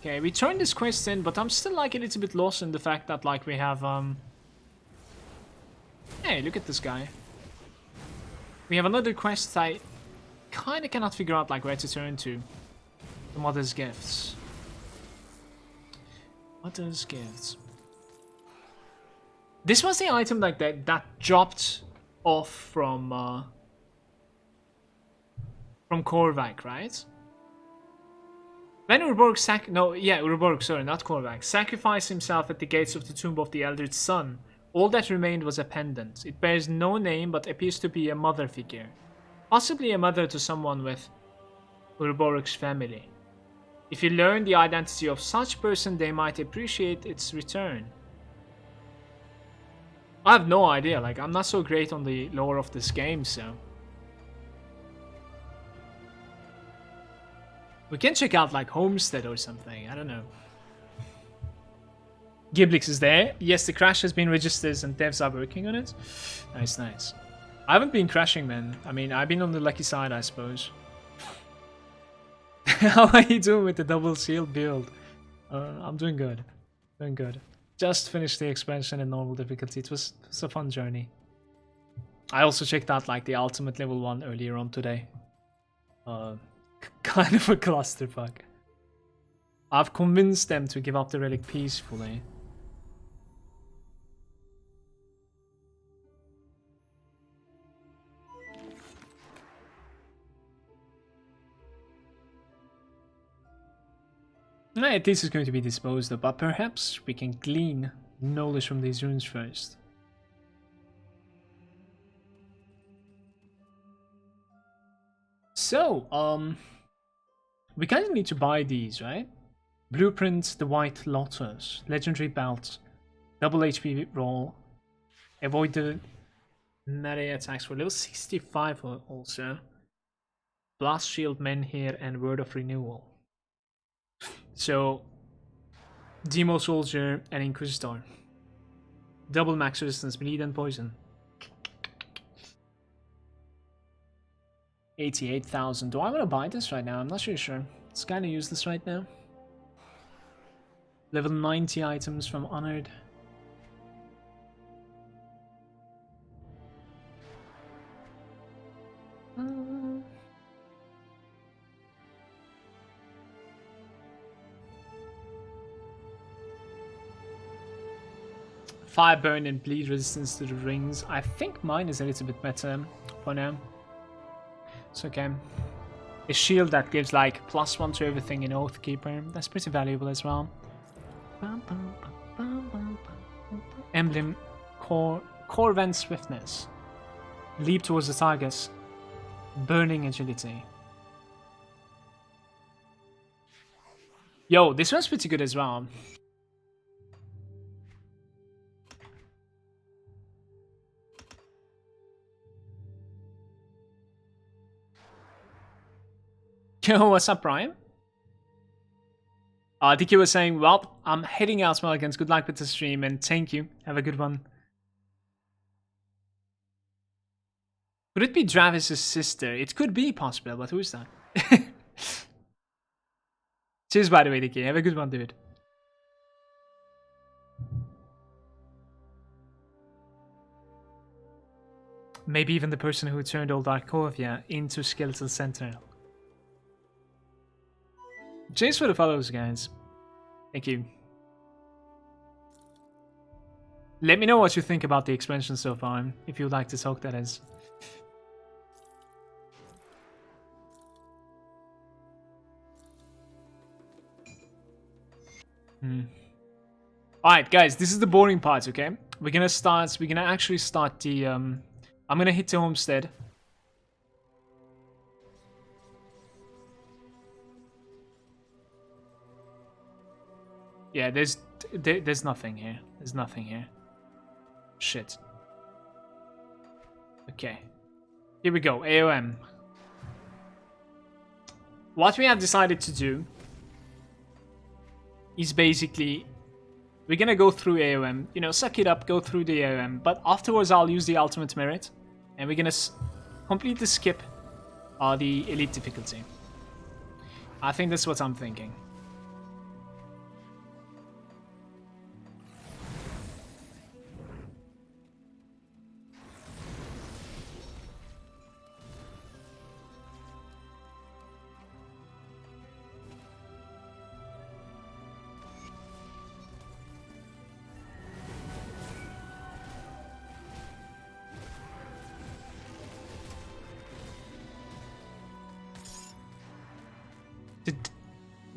Okay, we turned this quest in, but I'm still like a little bit lost in the fact that like we have Hey, look at this guy. We have another quest I kind of cannot figure out like where to turn to. The Mother's Gifts. Mother's Gifts. This was the item like that dropped off from Korvac, right? When Urborg Urborg, sorry, not Korvac, sacrificed himself at the gates of the tomb of the Eldritch Sun, all that remained was a pendant. It bears no name but appears to be a mother figure. Possibly a mother to someone with Urborg's family. If you learn the identity of such person, they might appreciate its return. I have no idea, like I'm not so great on the lore of this game, so... We can check out like Homestead or something, I don't know. Giblix is there. Yes, the crash has been registered and devs are working on it. Nice. I haven't been crashing, man. I mean, I've been on the lucky side, I suppose. How are you doing with the double shield build? I'm doing good. Just finished the expansion in normal difficulty. It was a fun journey. I also checked out like the ultimate level 1 earlier on today. Kind of a clusterfuck. I've convinced them to give up the relic peacefully. At least it's going to be disposed of, but perhaps we can glean knowledge from these runes first. So, we kind of need to buy these, right? Blueprint, the White Lotus, Legendary Belt, double HP roll, avoid the melee attacks for level 65 also. Blast Shield, Menhir, and Word of Renewal. So, Demo Soldier and Inquisitor. Double max resistance, bleed and poison. 88,000. Do I want to buy this right now? I'm not really sure. It's kind of useless right now. Level 90 items from Honored. Fire burn and bleed resistance to the rings. I think mine is a little bit better for now. It's okay. A shield that gives like +1 to everything in Oathkeeper. That's pretty valuable as well. Emblem Korvac Swiftness. Leap towards the target. Burning Agility. Yo, this one's pretty good as well. Yo, what's up, Prime? Diki was saying, well, I'm heading out, Malagant. Good luck with the stream, and thank you. Have a good one. Could it be Travis's sister? It could be possible, but who's that? Cheers, by the way, Diki. Have a good one, dude. Maybe even the person who turned old Arkovia into Skeletal Sentinel. Cheers for the follows, guys. Thank you. Let me know what you think about the expansion so far, if you'd like to talk, that is. Alright, guys, this is the boring part, okay? We're gonna actually start the, I'm gonna hit the homestead. Yeah, there's nothing here. There's nothing here. Shit. Okay. Here we go, AOM. What we have decided to do is basically, we're gonna go through AOM, you know, suck it up, go through the AOM, but afterwards I'll use the ultimate merit, and we're gonna completely skip the elite difficulty. I think that's what I'm thinking.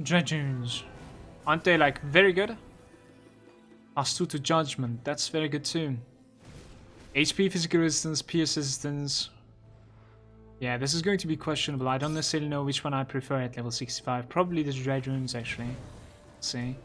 Dragoons. Aren't they like very good? +2 to judgment. That's very good too. HP, physical resistance, pierce resistance. Yeah, this is going to be questionable. I don't necessarily know which one I prefer at level 65. Probably the Dragoons actually. Let's see.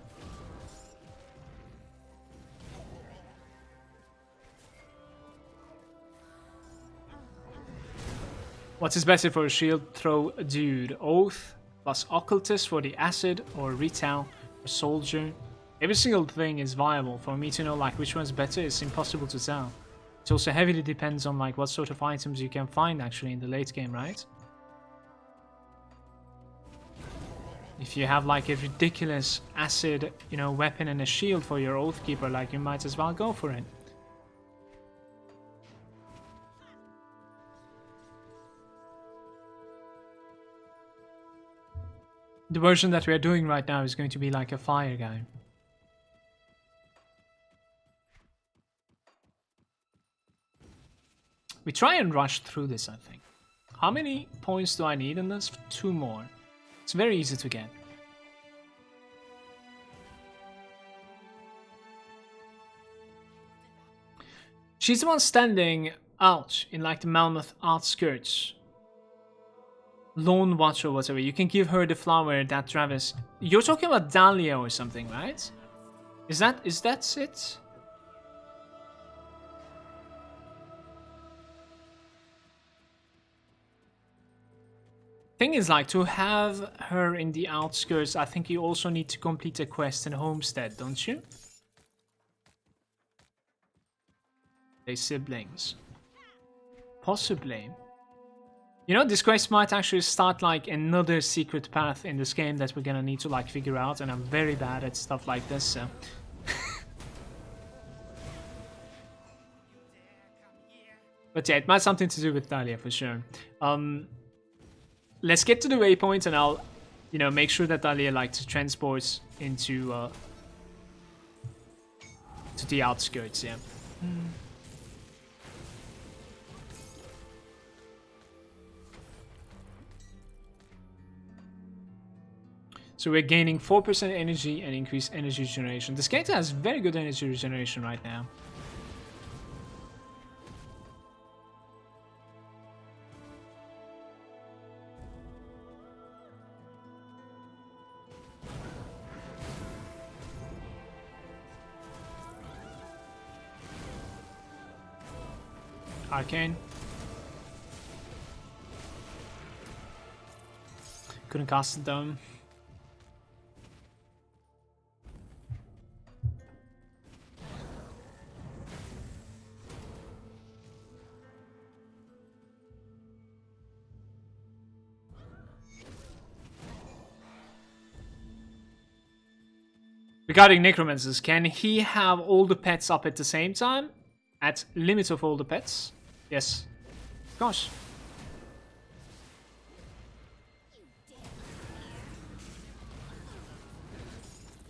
What is better for a shield throw dude? Oath plus Occultist for the acid, or Retail for soldier. Every single thing is viable. For me to know like which one's better is impossible to tell. It also heavily depends on like what sort of items you can find actually in the late game, right? If you have like a ridiculous acid, you know, weapon and a shield for your Oathkeeper, like you might as well go for it. The version that we are doing right now is going to be like a fire guy. We try and rush through this, I think. How many points do I need in this? 2 more. It's very easy to get. She's the one standing out in like the Malmouth outskirts. Lone Watch or whatever. You can give her the flower that Travis... You're talking about Dahlia or something, right? Is that it? Thing is, like, to have her in the outskirts, I think you also need to complete a quest in Homestead, don't you? They siblings. Possibly. You know, this quest might actually start like another secret path in this game that we're gonna need to like figure out, and I'm very bad at stuff like this, so... But yeah, it might have something to do with Dahlia for sure. Let's get to the waypoint and I'll, you know, make sure that Dahlia like to transport into to the outskirts, yeah. So we're gaining 4% energy and increased energy regeneration. This character has very good energy regeneration right now. Arcane. Couldn't cast it down. Regarding necromancers, can he have all the pets up at the same time? At limit of all the pets? Yes. Of course.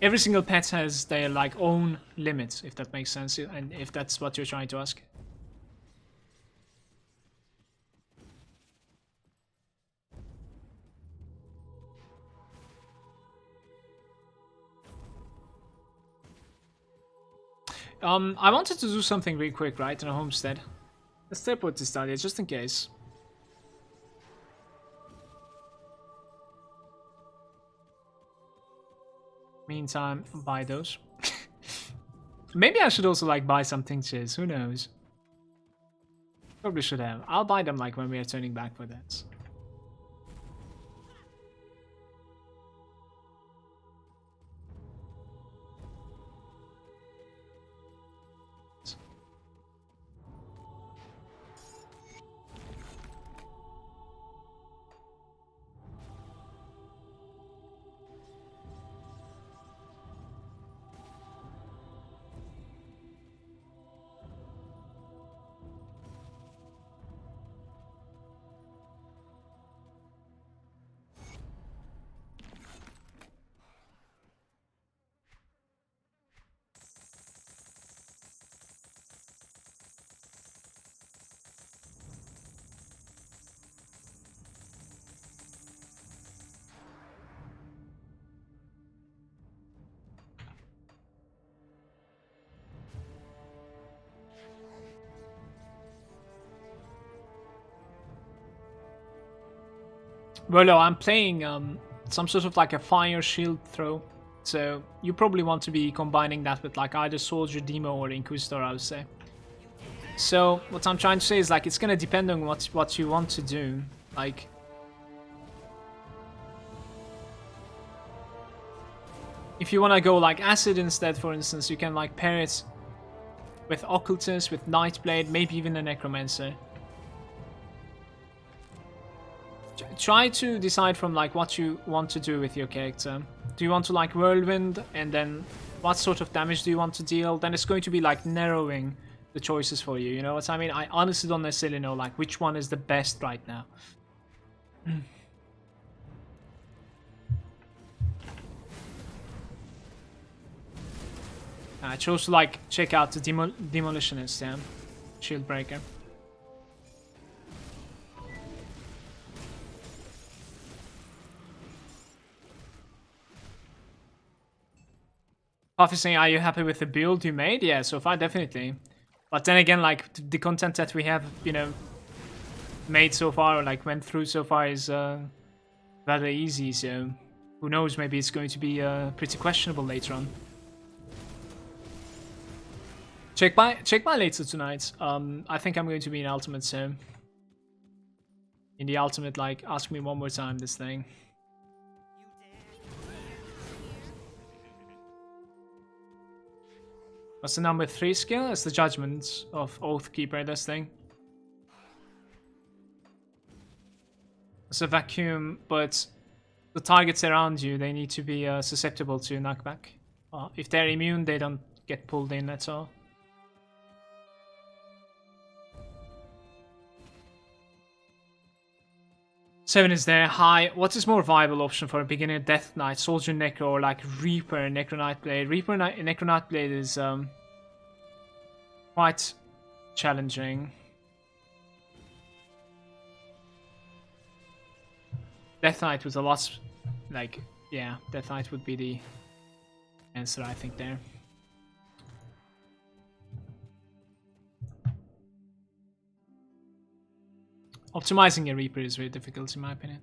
Every single pet has their like own limits, if that makes sense, and if that's what you're trying to ask. I wanted to do something really quick, right, in a homestead. Let's teleport this down here, just in case. Meantime, buy those. Maybe I should also like buy some tinctures, who knows. Probably should have. I'll buy them like when we are turning back for that. Well, no, I'm playing some sort of like a fire shield throw. So you probably want to be combining that with like either Soldier, Demo, or Inquisitor, I would say. So what I'm trying to say is like it's gonna depend on what you want to do. Like if you wanna go like Acid instead, for instance, you can like pair it with Occultist, with Nightblade, maybe even a Necromancer. Try to decide from like what you want to do with your character. Do you want to like Whirlwind, and then what sort of damage do you want to deal? Then it's going to be like narrowing the choices for you, you know what I mean? I honestly don't necessarily know like which one is the best right now. I chose to like check out the Demolitionist, yeah. Shieldbreaker. Puffy saying, are you happy with the build you made? Yeah, so far definitely. But then again, like the content that we have, you know, made so far, or like went through so far, is rather easy. So who knows? Maybe it's going to be pretty questionable later on. Check my later tonight. I think I'm going to be in Ultimate, so in the Ultimate, like ask me one more time this thing. What's the number 3 skill? It's the Judgment of Oathkeeper, this thing. It's a vacuum, but the targets around you, they need to be susceptible to knockback. If they're immune, they don't get pulled in at all. Seven is there. High. What is more viable option for a beginner? Death Knight, Soldier Necro, or like Reaper, Necro Nightblade? Reaper, Necro Nightblade is quite challenging. Death Knight was a lot, like, yeah, Death Knight would be the answer, I think, there. Optimizing a Reaper is very difficult, in my opinion.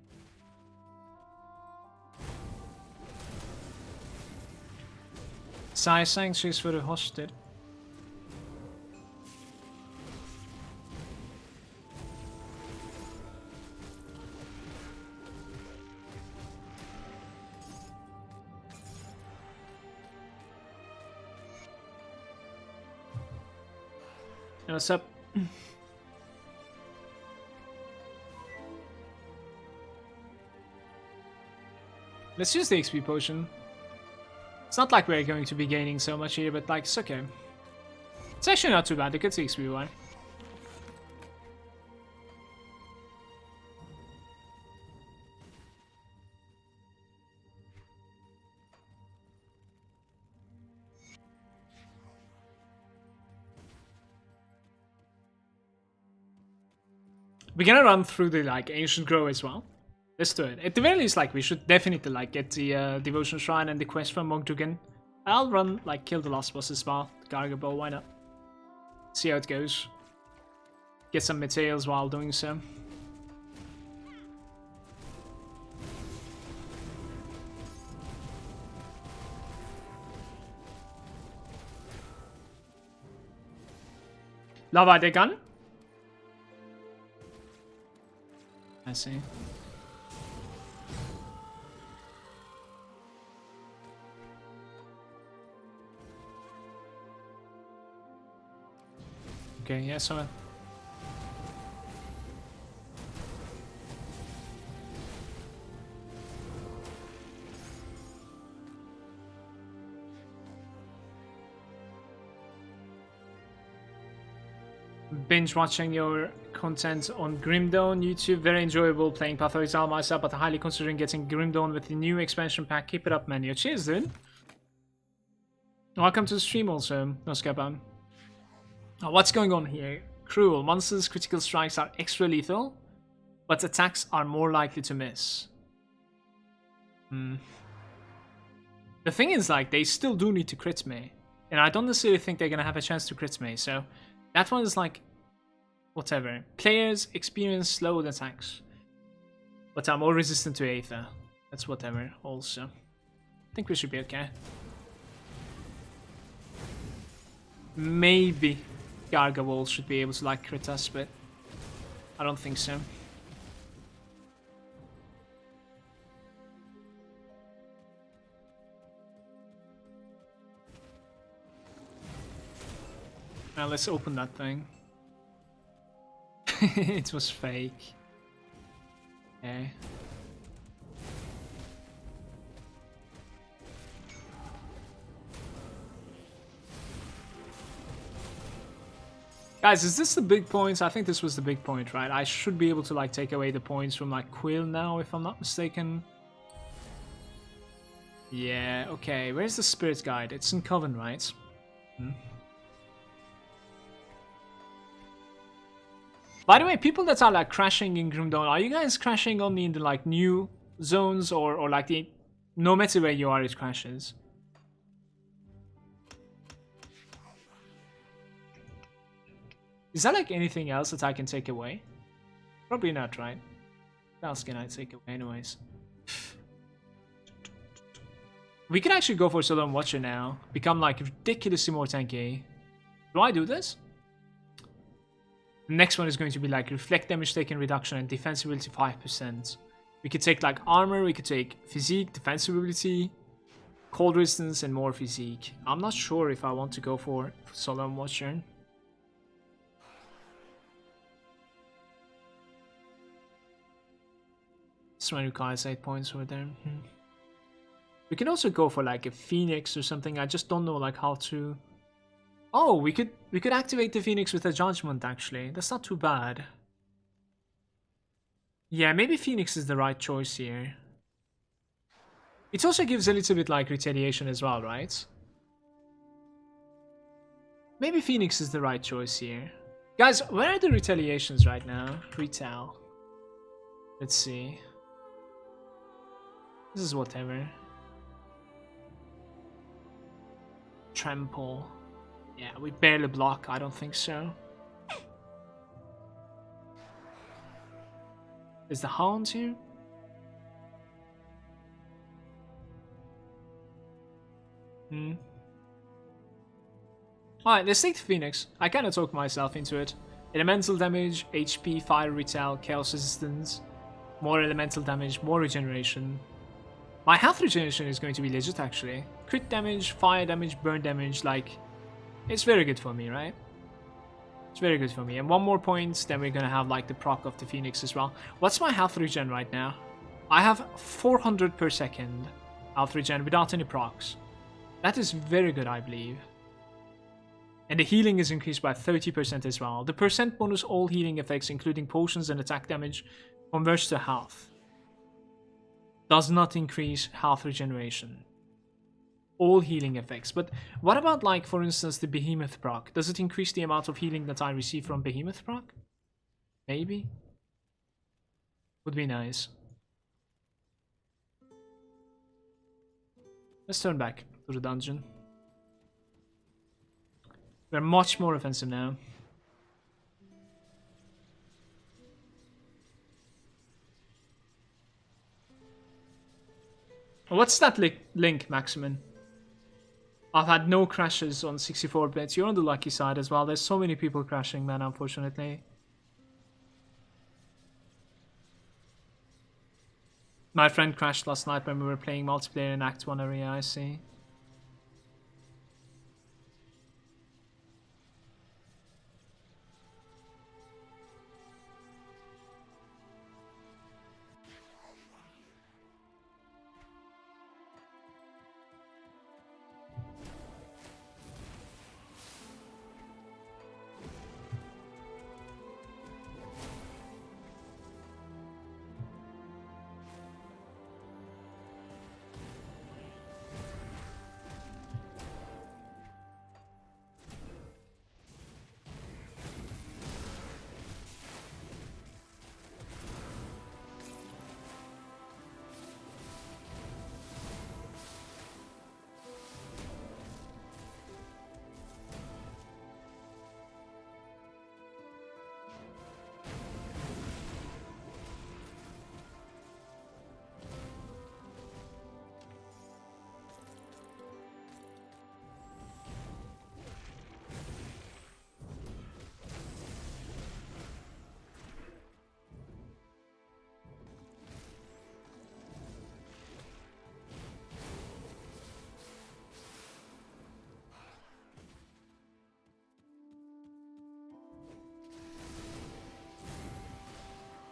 Size sanctuaries for the hosted. What's up? Let's use the XP potion. It's not like we're going to be gaining so much here, but like, it's okay. It's actually not too bad. Look at 6v1. We're gonna run through the like ancient grove as well. Let's do it. At the very least, like we should definitely like get the devotion shrine and the quest from Monk Dugan. I'll run like kill the last boss as well. Gargable, why not? See how it goes. Get some materials while doing so. Lava the gun. I see. Okay, yeah, so binge watching your content on Grimdawn YouTube. Very enjoyable playing Path of Exile myself, but highly considering getting Grimdawn with the new expansion pack. Keep it up, man. Yo, cheers, dude. Welcome to the stream also, Noskapa. What's going on here? Cruel. Monsters' critical strikes are extra lethal, but attacks are more likely to miss. The thing is, like, they still do need to crit me. And I don't necessarily think they're gonna have a chance to crit me, so that one is like, whatever. Players experience slowed attacks, but are more resistant to Aether. That's whatever, also. I think we should be okay. Maybe Gargawol should be able to like crit us, but I don't think so. Now let's open that thing. It was fake. Okay. Guys, is this the big points? I think this was the big point, right? I should be able to like take away the points from like Quill now, if I'm not mistaken. Yeah, okay. Where's the Spirit Guide? It's in Coven, right? By the way, people that are like crashing in Grimdawn, are you guys crashing only in the like new zones or like the no matter where you are it crashes? Is that like anything else that I can take away? Probably not, right? What else can I take away anyways? We can actually go for Solemn Watcher now. Become like ridiculously more tanky. Do I do this? The next one is going to be like reflect damage taken reduction and defensibility 5%. We could take like armor, we could take physique, defensibility, cold resistance, and more physique. I'm not sure if I want to go for Solemn Watcher. This one requires 8 points over there. We can also go for like a Phoenix or something. I just don't know like how to. Oh, we could activate the Phoenix with a Judgment actually. That's not too bad. Yeah, maybe Phoenix is the right choice here. It also gives a little bit like retaliation as well, right? Maybe Phoenix is the right choice here. Guys, where are the retaliations right now? Retal. Let's see. This is whatever. Trample. Yeah, we barely block. I don't think so. Is the Hound here? Alright, let's take the Phoenix. I kinda talk myself into it. Elemental damage, HP, fire retail, chaos resistance, more elemental damage, more regeneration. My health regeneration is going to be legit actually. Crit damage, fire damage, burn damage, like, it's very good for me, right? It's very good for me. And one more point, then we're gonna have like the proc of the Phoenix as well. What's my health regen right now? I have 400 per second health regen without any procs. That is very good, I believe. And the healing is increased by 30% as well. The percent bonus all healing effects, including potions and attack damage, converts to health. Does not increase health regeneration. All healing effects. But what about, like, for instance, the Behemoth proc? Does it increase the amount of healing that I receive from Behemoth proc? Maybe? Would be nice. Let's turn back to the dungeon. We're much more offensive now. What's that link, Maximin? I've had no crashes on 64 bits. You're on the lucky side as well. There's so many people crashing, man, unfortunately. My friend crashed last night when we were playing multiplayer in Act 1 area, I see.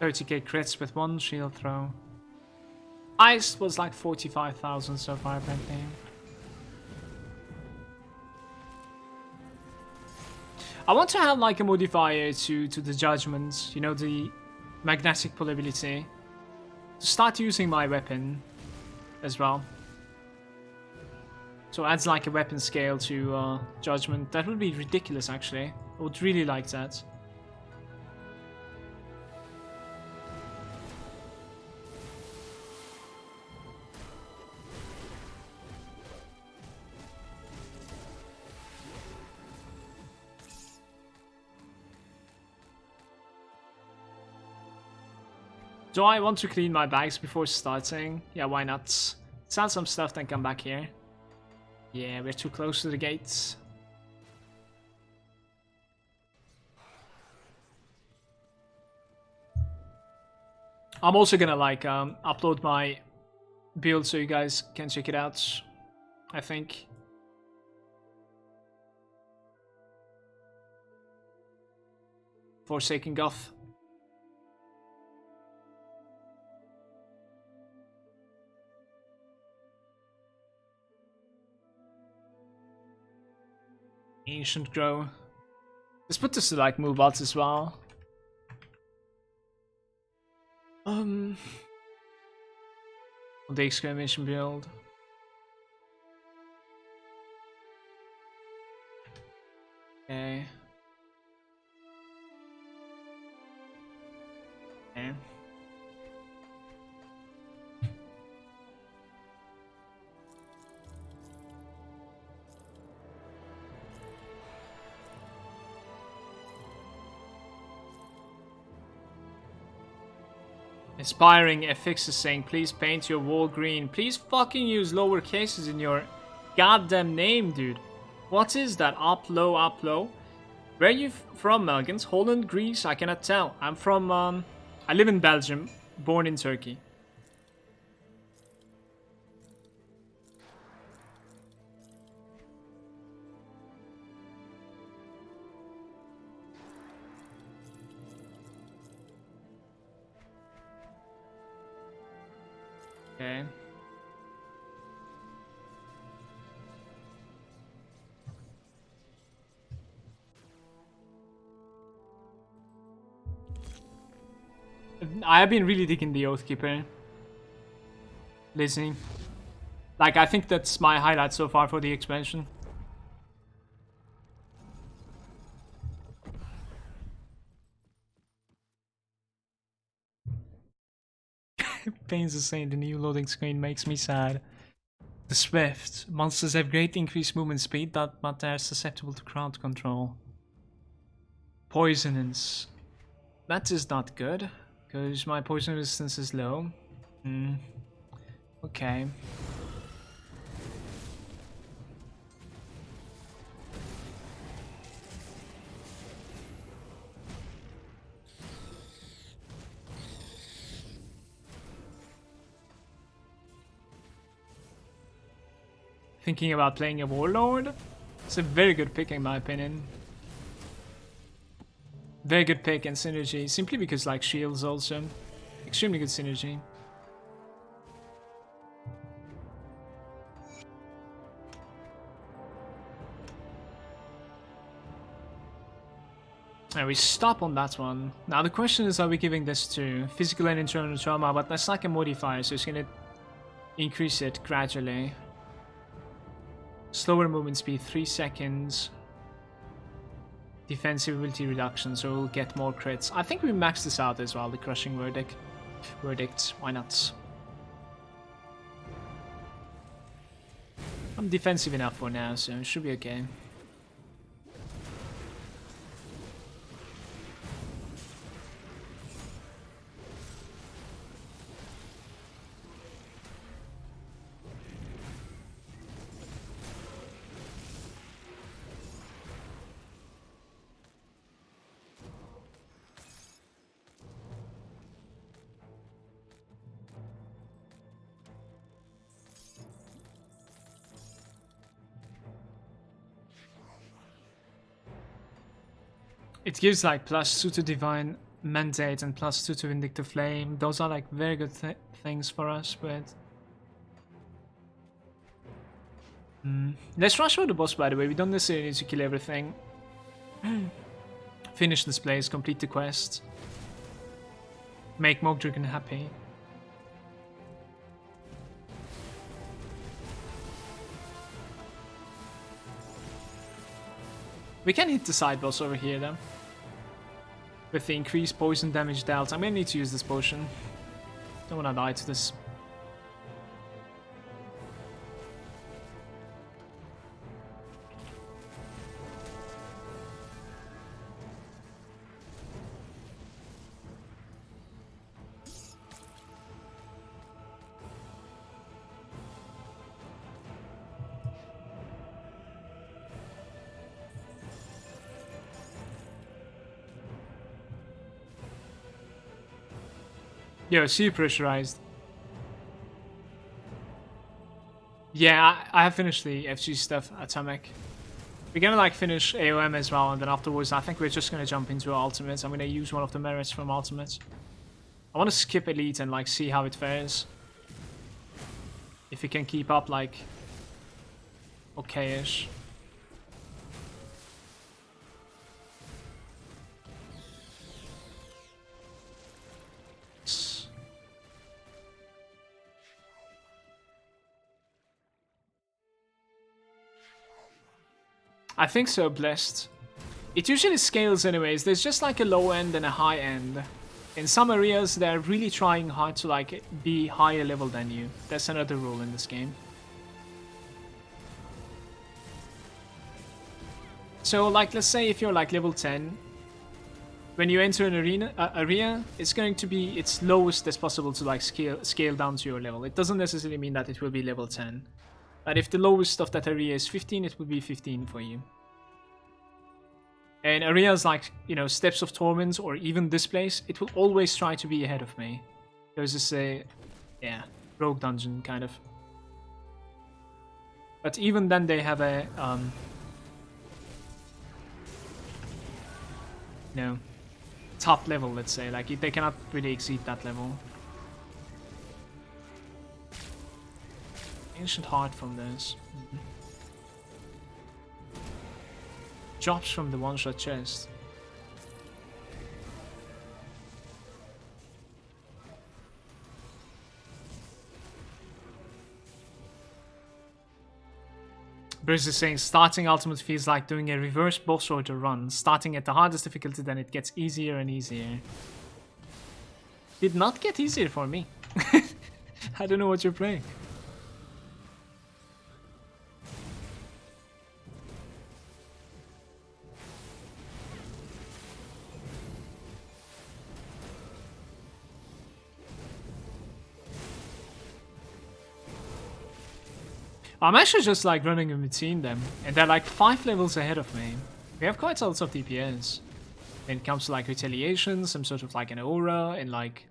$30k crits with one shield throw. Ice was like 45,000 so far, apparently. I want to have like a modifier to the judgments, you know, the magnetic pull ability. To start using my weapon as well. So adds like a weapon scale to judgment. That would be ridiculous, actually. I would really like that. Do I want to clean my bags before starting? Yeah, why not? Sell some stuff, then come back here. Yeah, we're too close to the gates. I'm also gonna like upload my build so you guys can check it out, I think. Forsaken Goth. Ancient Grow. Let's put this to like move outs as well. On the exclamation build. Okay. Okay. Inspiring FX is saying, please paint your wall green. Please fucking use lower cases in your goddamn name, dude. What is that? Up low, up low? Where are you from, Malagant? Holland, Greece? I cannot tell. I'm from, I live in Belgium, born in Turkey. Okay. I have been really digging the Oathkeeper. Lizzie. Like, I think that's my highlight so far for the expansion. Pains is saying the new loading screen makes me sad. The Swift. Monsters have great increased movement speed, but they're susceptible to crowd control. Poisonance. That is not good, because my poison resistance is low. Okay. Thinking about playing a Warlord? It's a very good pick in my opinion. Very good pick and synergy, simply because like shields also. Extremely good synergy. And we stop on that one. Now the question is, are we giving this to physical and internal trauma, but that's like a modifier, so it's gonna increase it gradually. Slower movement speed, 3 seconds. Defensive ability reduction, so we'll get more crits. I think we maxed this out as well, the crushing verdicts. Why not? I'm defensive enough for now, so it should be okay. It gives like +2 to Divine Mandate and +2 to Vindictive Flame. Those are like very good things for us, but... Let's rush for the boss, by the way. We don't necessarily need to kill everything. Finish this place, complete the quest. Make Mogdragon happy. We can hit the side boss over here though. With the increased poison damage dealt. I'm gonna need to use this potion. Don't wanna die to this. Yo, see you pressurized. Yeah, I have finished the FG stuff, Atomic. We're gonna like finish AOM as well, and then afterwards I think we're just gonna jump into Ultimate. I'm gonna use one of the merits from Ultimate. I wanna skip Elite and like see how it fares. If we can keep up like okay-ish. I think so, Blessed. It usually scales anyways. There's just like a low end and a high end. In some areas, they're really trying hard to like be higher level than you. That's another rule in this game. So like, let's say if you're like level 10, when you enter an area, it's going to be its lowest as possible to like scale down to your level. It doesn't necessarily mean that it will be level 10. But if the lowest of that area is 15, it will be 15 for you. And areas like, you know, Steps of Torment or even this place, it will always try to be ahead of me. There's this, yeah, rogue dungeon kind of. But even then they have a, you know, top level, let's say. Like, they cannot really exceed that level. Ancient Heart from this. Drops from the one-shot chest. Bruce is saying starting Ultimate feels like doing a reverse boss order run. Starting at the hardest difficulty, then it gets easier and easier. Did not get easier for me. I don't know what you're playing. I'm actually just like running in between them, and they're like 5 levels ahead of me. We have quite a lot of DPS. When it comes to like retaliation, some sort of like an aura, and like,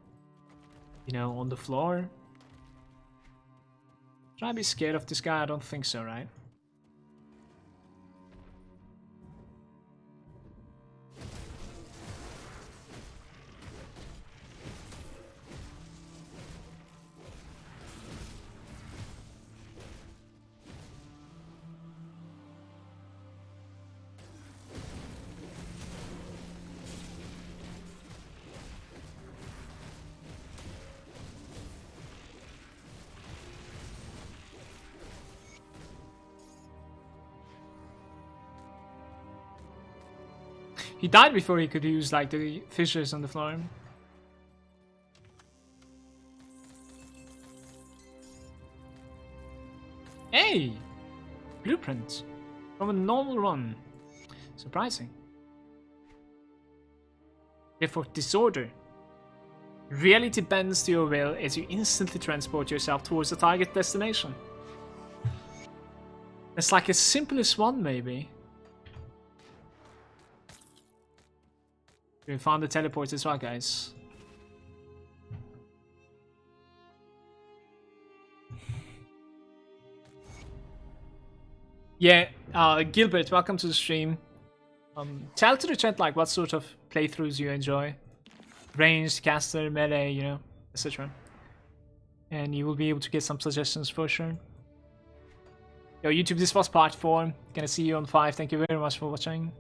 you know, on the floor. Should I be scared of this guy? I don't think so, right? He died before he could use like the fissures on the floor. Hey! Blueprint from a normal run. Surprising. Therefore, disorder. Reality bends to your will as you instantly transport yourself towards the target destination. It's like a simplest one, maybe. We found the teleport as well, guys. Yeah, Gilbert, welcome to the stream. Tell to the chat like what sort of playthroughs you enjoy. Ranged, caster, melee, you know, etc. And you will be able to get some suggestions for sure. Yo, YouTube, this was part 4. Gonna see you on 5. Thank you very much for watching.